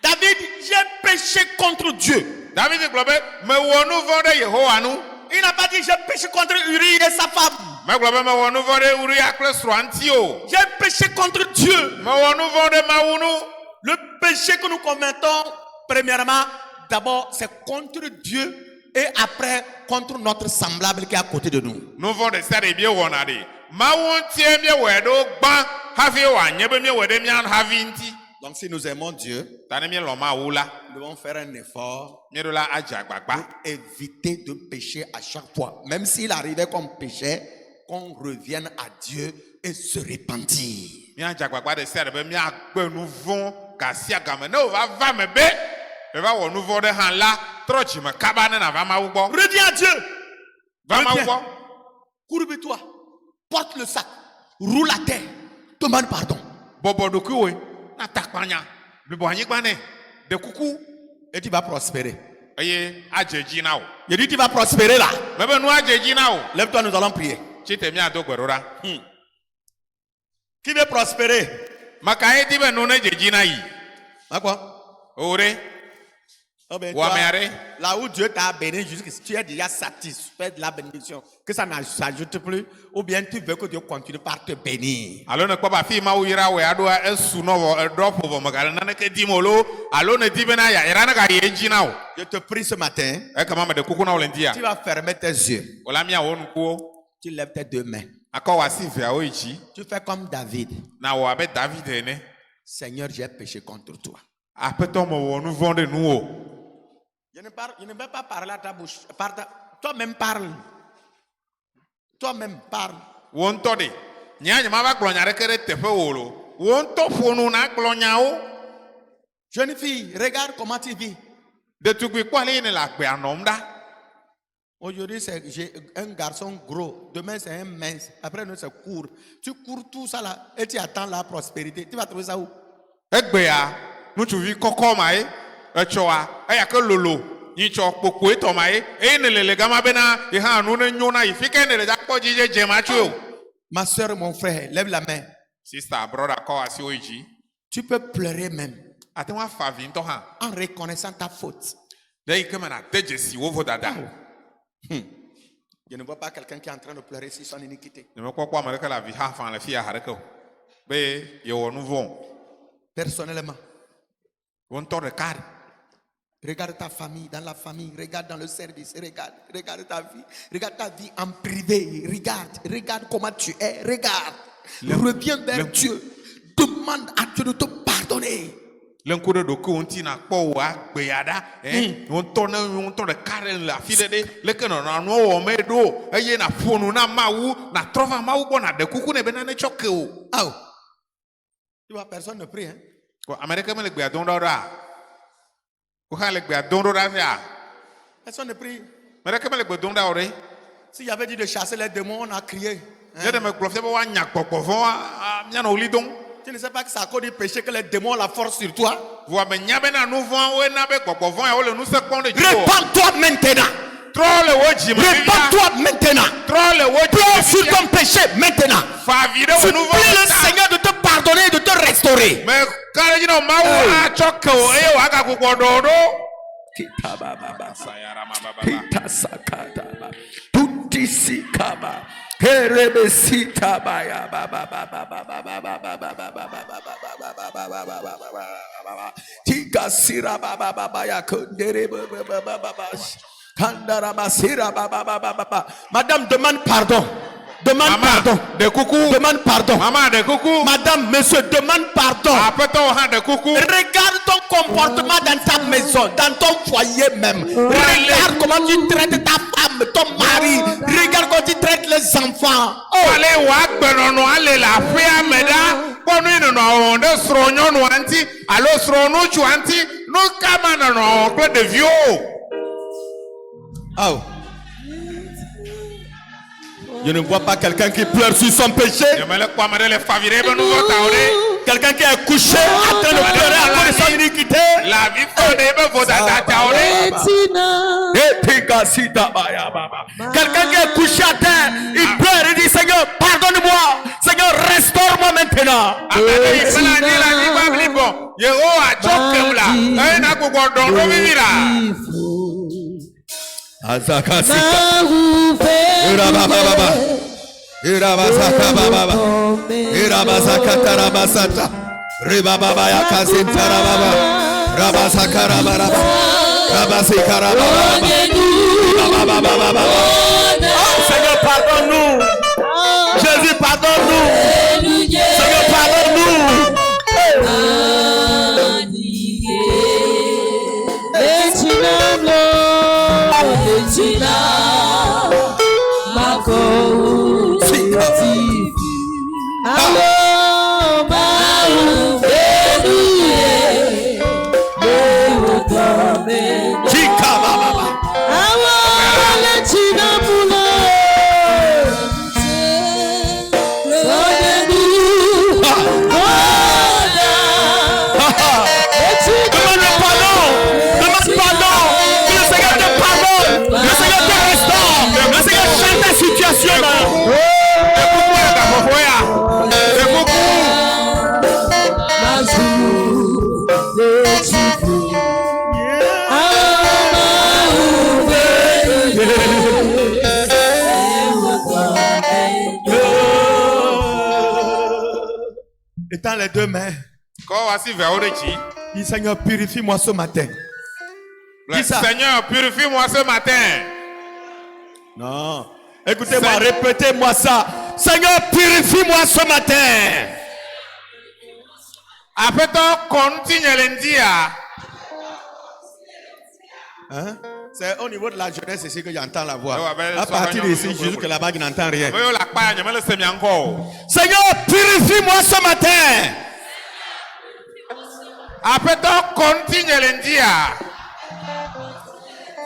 David, j'ai péché contre Dieu. David gblɔ be mewɔ nu vɔ̃ ɖe Yehowa nu. Il n'a pas dit j'ai péché contre Uri et sa femme. Megblɔ be mewɔ nu vɔ̃ ɖe Uria kple srɔ̃a ŋuti o. J'ai péché contre Dieu. Mewɔ nu vɔ̃ ɖe Mawu nu. Le péché que nous commettons, premièrement, d'abord, c'est contre Dieu et après contre notre semblable qui est à côté de nous. Nu vɔ̃ ɖe sia ɖe bie wɔna ɖe. Mawu ŋutie miewɔe ɖo gbã hafi wòanye be miewɔe ɖe mía havi ŋuti. Donc si nous aimons Dieu, Ta ne míelɔ Mawu la, nous devons faire un effort míeɖo la adze agbagba. pour éviter de pécher à chaque fois. Même s'il arrivait qu'on péchait, qu'on revienne à Dieu et se repentir. Míadze agbagba ɖe sia ɖe be míagbe nu vɔ̃ gasia game. Ne wòva me be eva wɔ nu vɔ̃ ɖe hã la, trɔ dzime kaba ne nava Mawu gbɔ. Reviens à Dieu. Va Mawu gbɔ. Courbe-toi. Porte le sac. Roule à terre. Demande pardon. Bɔbɔ ɖokuiwoe na ta kpanya. Blibo anyigba nɛ. De kuku. Et tu vas prospérer. Eye adze dzi na wo. Je dis tu vas prospérer là. Mebe nu adze dzi na wo. Lève-toi, nous allons prier. Tsite míado gbe ɖo ɖa. Qui veut prospérer? Maka ye di be nu ne dze dzi na yi. À quoi? O ɖe. Oh ben, Ou amea ɖe. là où Dieu t'a béni, jusque tu es déjà satisfait de la bénédiction, que ça ne s'ajoute plus, ou bien tu veux que Dieu continue par te bénir. Alo ne kpɔ be afi Mawu yra woe aɖoa esu nɔ vɔ eɖɔ ƒo vɔ megale naneke dim o lo alo ne di bena yayra ne gayi edzi na o. Je te prie ce matin, Ekema me ɖe kuku na wo le ŋdia. tu vas fermer tes yeux, Wòla míawɔ nukuwo. tu lèves tes deux mains, Akɔ wò asi veawo yi dzi. tu fais comme David. Na wɔ abe David ene. Seigneur, j'ai péché contre toi. Aƒetɔ mewɔ nu vɔ̃ ɖe nuwò. Je ne vais pas parler à ta bouche. Toi-même parle. Toi-même parle. Wò ŋutɔ ɖe. Nye mava gblɔ nya ɖeke ɖe teƒe wò lo. Wò ŋutɔ ƒo nu na gblɔ nyawo. Jeune fille, regarde comment tu vis. Ɖetugbi kpɔ ale yi ne le agbea nɔm ɖa. Aujourd'hui, j'ai un garçon gros. Demain, c'est un mince. Après, nous, c'est court. Tu cours tout ça là et tu attends la prospérité. Tu vas trouver ça où? Egbea ŋutsuvi kɔkɔ ma ye. Etsɔa eya ke lolo. Nyitsɔ kpokpo etɔ ma ye. Eye ne le gama bena ye hã nu ne nyo na yi. Fi ke ne le dzakpɔ dzidze dze ma tso o. Ma soeur, mon frère, lève la main. Sista broda kɔ asi wo yi dzi. Tu peux pleurer même Ate ŋu afa avi ŋutɔ hã. en reconnaissant ta faute. Ɖe yi ke me na de dzesi wo vo dada. Je ne vois pas quelqu'un qui est en train de pleurer sur son iniquité. Ne me kpɔkpɔ ame ɖeke le avi hã fa le fi ya haɖeke o. Be yewɔ nu vɔ̃. Personnellement, Wo ŋutɔ ɖeka ɖe. regarde ta famille, dans la famille, regarde dans le service, regarde ta vie en privé, regarde comment tu es, regarde. Reviens vers Dieu, demande à Dieu de te pardonner. Le ŋku ɖe ɖokuiwo ŋuti na kpɔ wò agbea ɖa. Wo ŋutɔ ne wo ŋutɔ ɖeka ɖe le afi ɖe ɖe leke nɔnɔ nuwo wɔ me ɖo eye na ƒo nu na Mawu na trɔ va Mawu gbɔ na ɖe kuku ne bena ne tsɔ ke o. Oh, tu vois, personne ne prie. Hein? Ame ɖeke me le gbea dom ɖa ɖa. Wo hã le gbea dom ɖa fia. Personne ne prie. Ame ɖeke me le gbe dom ɖa o ɖe. S'il y avait dit de chasser les démons, on a crié. Je ɖe me gblɔ fia be woanya gbɔgbɔ vɔ̃ míanɔ wòli dom. Tu ne sais pas que c'est à cause du péché que les démons ont la force sur toi. Voa me nya bena nu vɔ̃awo na be gbɔgbɔ vɔ̃ ya wo le nu se kpɔm ɖe dziwò. Répands-toi maintenant. Trɔ le wo dzi me vivia. Répands-toi maintenant. Trɔ le wo dzi Pleure me sur vivia. ton péché maintenant. Fa avi ɖe wo nu Supplie le vɔ̃ ta. Seigneur de te pardonner et de te restaurer. Me ka ɖe dzi na Mawu atsɔ ke o eye wòagagbɔ ɖo ɖo. Madame, demande pardon. demande pardon. de coucou. Demande pardon. Maman de coucou. Madame, monsieur, demande pardon. Apetons de coucou. Regarde ton comportement dans ta maison, dans ton foyer même. Regarde comment tu traites ta femme, ton mari. Regarde comment tu traites les enfants. Allez, Wakbenono, allez la fia meda. Bonne no, de sronyo no anti. Allo srono chu anti. No kamana no, peu de vieux. Oh. Je ne vois pas quelqu'un qui pleure sur son péché. Quelqu'un qui est couché en train de pleurer à cause de son iniquité. Quelqu'un qui est couché à terre, il pleure, il dit Seigneur, pardonne-moi. Seigneur, restaure-moi maintenant. Seigneur, pardonne-nous. Jésus, pardonne-nous. Seigneur, pardonne-nous. Étends les deux mains. Dis Seigneur, purifie-moi ce matin. Dis ça. Seigneur, purifie-moi ce matin. Non. Écoutez-moi, répétez-moi ça. Seigneur, purifie-moi ce matin. Hein? C'est au niveau de la jeunesse ici que j'entends la voix. À partir d'ici, Jésus que là-bas, il n'entend rien. Seigneur, purifie-moi ce matin.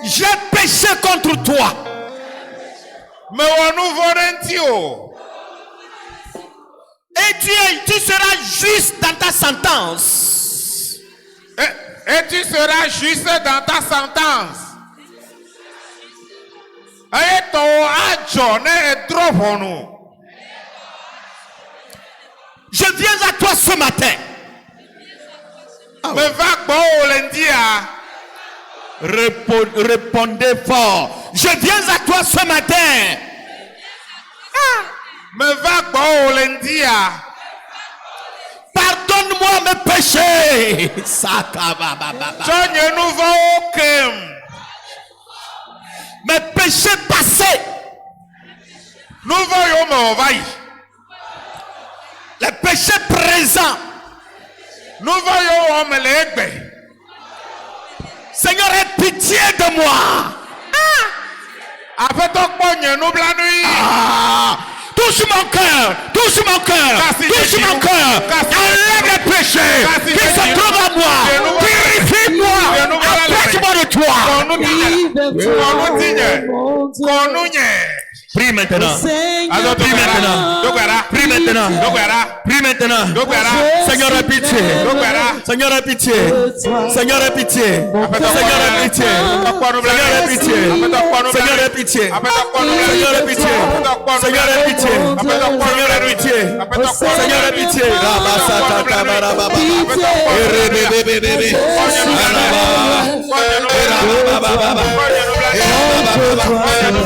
J'ai péché contre toi. Et tu seras juste dans ta sentence. Et tu seras juste dans ta sentence. Je viens à toi ce matin. Répondez fort. Je viens à toi ce matin. Pardonne-moi mes péchés. Mes péchés passés. Les péchés présents. Seigneur, aie pitié de moi. Touche mon cœur, touche mon cœur, touche mon cœur. Enlève les péchés qui se trouvent en moi. Purifie-moi. Approche-moi de toi. Prie maintenant. Prie maintenant. Prie maintenant. Prie maintenant. Seigneur, aie pitié. Seigneur, aie pitié. Seigneur, aie pitié. Seigneur, aie pitié. Seigneur, aie pitié. Seigneur, aie pitié. Seigneur, aie pitié. Seigneur, aie pitié. Seigneur, aie pitié. Seigneur, aie pitié.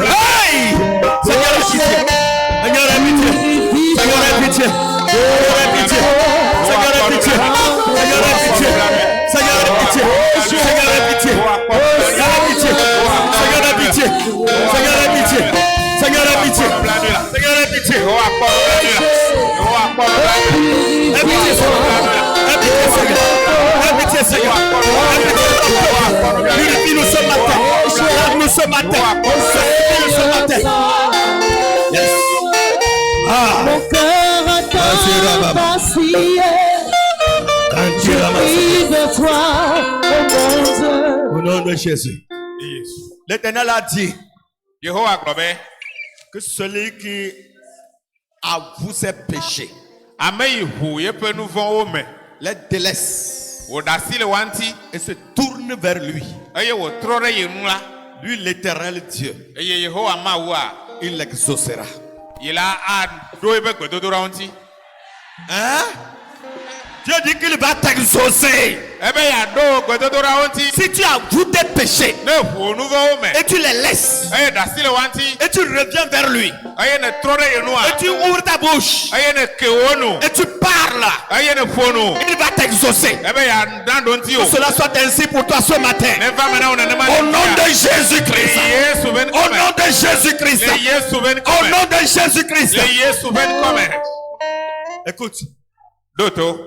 Hey! Seigneur, aie pitié. Seigneur, aie pitié. Seigneur, aie pitié. Seigneur, aie pitié. Seigneur, aie pitié. Seigneur, aie pitié. Seigneur, aie pitié. Seigneur, aie pitié. Seigneur, aie pitié. Seigneur, aie pitié. Seigneur, aie pitié. Seigneur, aie pitié. Seigneur, aie pitié. pitié. Yehowa kpɔ nublanui la. Yehowa kpɔ nublanui la. Aie pitié, Seigneur. Aie pitié, Seigneur. Aie pitié, Seigneur. Aie pitié, Seigneur. Purifie-nous ce matin. Lave-nous ce matin. Purifie-nous ce matin. Yes. Mon cœur attend vacillé. Je prie de toi, oh mon Dieu. Au nom de Jésus. Yesu. L'Éternel a dit Yehowa gblɔ be, que celui qui avoue ses péchés, ame yi ʋu yeƒe nu vɔ̃wo me, les délaisse wòɖe asi le wa ŋuti, et se tourne vers lui. eye wòtrɔ ɖe ye nu la, Lui, l'Éternel Dieu, eye Yehowa Mawua, il l'exaucera. yi la aɖo eƒe gbedodoɖa ŋuti. Hein? Dieu dit qu'il va t'exaucer. Ebe yeaɖo gbedodoɖa ŋuti. Si tu avoues tes péchés Ne ʋu nu vɔ̃wo me, et tu les laisses eye ɖe asi le wa ŋuti, et tu reviens vers lui eye ne trɔ ɖe ye nua, et tu ouvres ta bouche eye ne ke wo nu, et tu parles, eye ne ƒo nu, il va t'exaucer. ebe yeaɖa ɖo ŋuti o. Que cela soit ainsi pour toi ce matin. Ne va me na wo nenema Au le nom fia. de Jésus-Christ. Le Yesu ƒe Au ŋkɔme. nom de Jésus-Christ. Le Yesu ƒe Au ŋkɔme. nom de Jésus-Christ. Le Yesu ƒe ŋkɔme. Écoute, Ɖo to.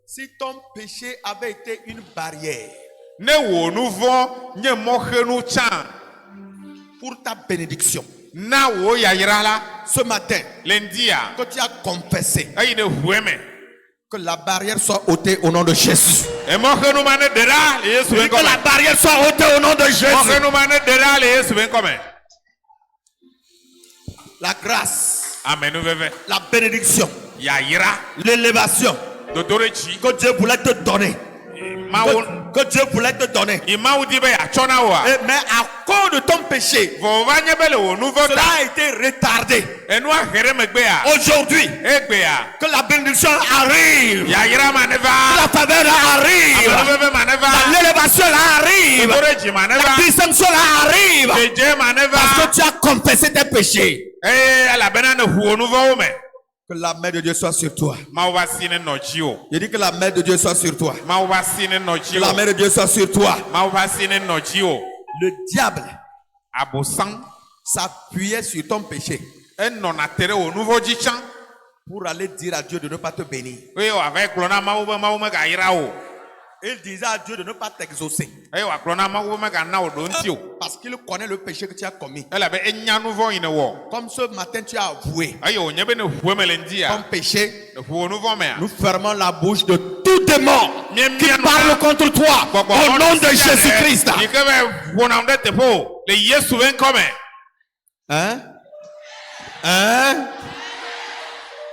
si ton péché avait été une barrière Ne wò nu vɔ̃ nye mɔxenu tsã pour ta bénédiction, na wò yayra la, ce matin, le ŋdia, que tu as confessé, eyi ne ʋu eme. que la barrière soit ôtée au nom de Jésus. Emɔxenu ma ne ɖe ɖa le Yesu ƒe Que la ŋkɔme. barrière soit ôtée au nom de Jésus. Mɔxenu ma ne ɖe ɖa le Yesu ƒe ŋkɔme. La grâce, Amenuveve, la bénédiction, yayra, l'élévation dodoɖedzi, que Dieu voulait te donner. Mawu, Que Dieu voulait te donner. yi Mawu di be yeatsɔ na woa. Mais à cause de ton péché, Vɔ va nye be le wò nu vɔ̃ cela ta. a été retardé. Enua he ɖe megbea. Aujourd'hui, Egbea. que la bénédiction arrive. Yayra ma ne La va. faveur arrive. Amenuveve ma ne va. L'élévation là arrive. Dodoɖedzi ma ne La va. distinction là arrive. Dzedze ma ne Parce va. que tu as confessé tes péchés. Elabena ne ʋu wò nu vɔ̃wo me. Que la main de Dieu soit sur toi. Mawu va si ne nɔ dziwò. Je dis que la main de Dieu soit sur toi. Mawu va si ne nɔ Que la dziwò. main de Dieu soit sur toi. Mawu va si ne nɔ dziwò. Le diable Abosãŋ s'appuyait sur ton péché enɔna te ɖe wò nu vɔ̃ dzi tsã. pour aller dire à Dieu de ne pas te bénir. Eye wòava gblɔ na Mawu be Mawu megayra wò. Il disait à Dieu de ne pas t'exaucer. Eye wòagblɔ na Mawu be megana wò ɖo ŋuti o. Parce qu'il connaît le péché que tu as commis. Elabe enya nu vɔ̃ yi ne wɔ. Comme ce matin tu as avoué Eye wònye be ne ʋu eme le ŋdia. ton péché, Ne ʋu wò nu vɔ̃ mea. nous fermons la bouche de tout démon qui Miemia nu parle na contre toi. Au nom de Jésus-Christ. Yi ke be ƒona ɖe teƒe o le Yesu ƒe ŋkɔme. Hein? Hein?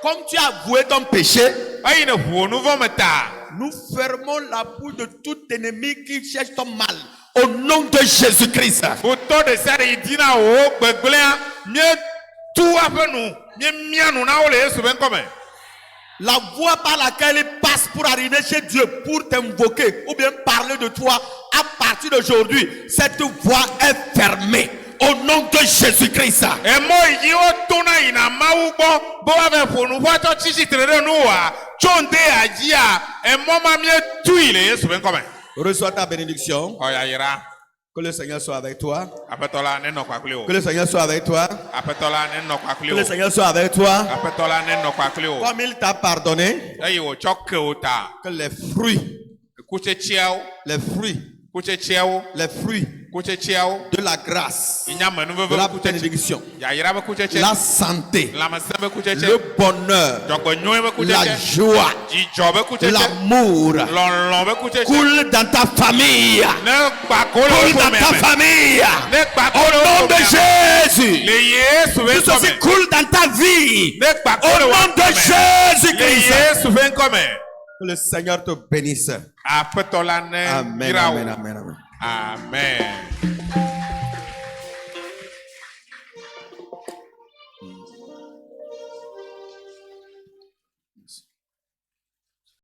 Comme tu as avoué ton péché, Eye ne ʋu wò nu vɔ̃ me ta. nous fermons la bouche de tout ennemi qui cherche ton mal. Au nom de Jésus-Christ. Wotɔ ɖe sia ɖe yi dina wò gbegblẽa. Mietu aƒe nu. Miemia nu na wo le Yesu ƒe ŋkɔme. La voie par laquelle il passe pour arriver chez Dieu, pour t'invoquer ou bien parler de toi, à partir d'aujourd'hui, cette voie est fermée. Au nom de Jésus-Christ. Emɔ yi wotona yina Mawu gbɔ be woava ƒo nu ƒe atsɔ tsi tsitre ɖe nu woa, tso ŋdea dzia, emɔ ma mietui le Yesu ƒe ŋkɔme. Reçois ta bénédiction. Xɔ yayra. Que le Seigneur soit avec toi. Aƒetɔ la nenɔ kpakpli wò. Que le Seigneur soit avec toi. Aƒetɔ la nenɔ kpakpli Que le wò. Seigneur soit avec toi. Aƒetɔ la nenɔ kpakpli wò. Comme il t'a pardonné, Eye wòtsɔ ke wò ta. que les fruits, Kutsetseawo. kutsetseawo de la grâce, Yi nye amenuveve de la ƒe kutsetse. bénédiction, Yayra ƒe kutsetse. la santé, Lãmesẽ ƒe kutsetse. le bonheur, Dzɔgbenyuie ƒe la kutsetse. joie, Dzidzɔ ƒe kutsetse. l'amour Lɔlɔ̃ ƒe kutsetse. coule dans ta famille. Ne gbako le Coule wo dans ta ƒome me. famille. Ne gbako Au le wo nom de ƒome me. Jésus. Le Yesu ƒe Tout ceci ŋkɔme. coule dans ta vie. Ne gbako Au le wo nom de ƒome. Le Jésus-Christ. Yesu ƒe ŋkɔme. Que le Seigneur te bénisse. Aƒetɔ la ne Amen, yra amen, wo. amen, amen. Amen.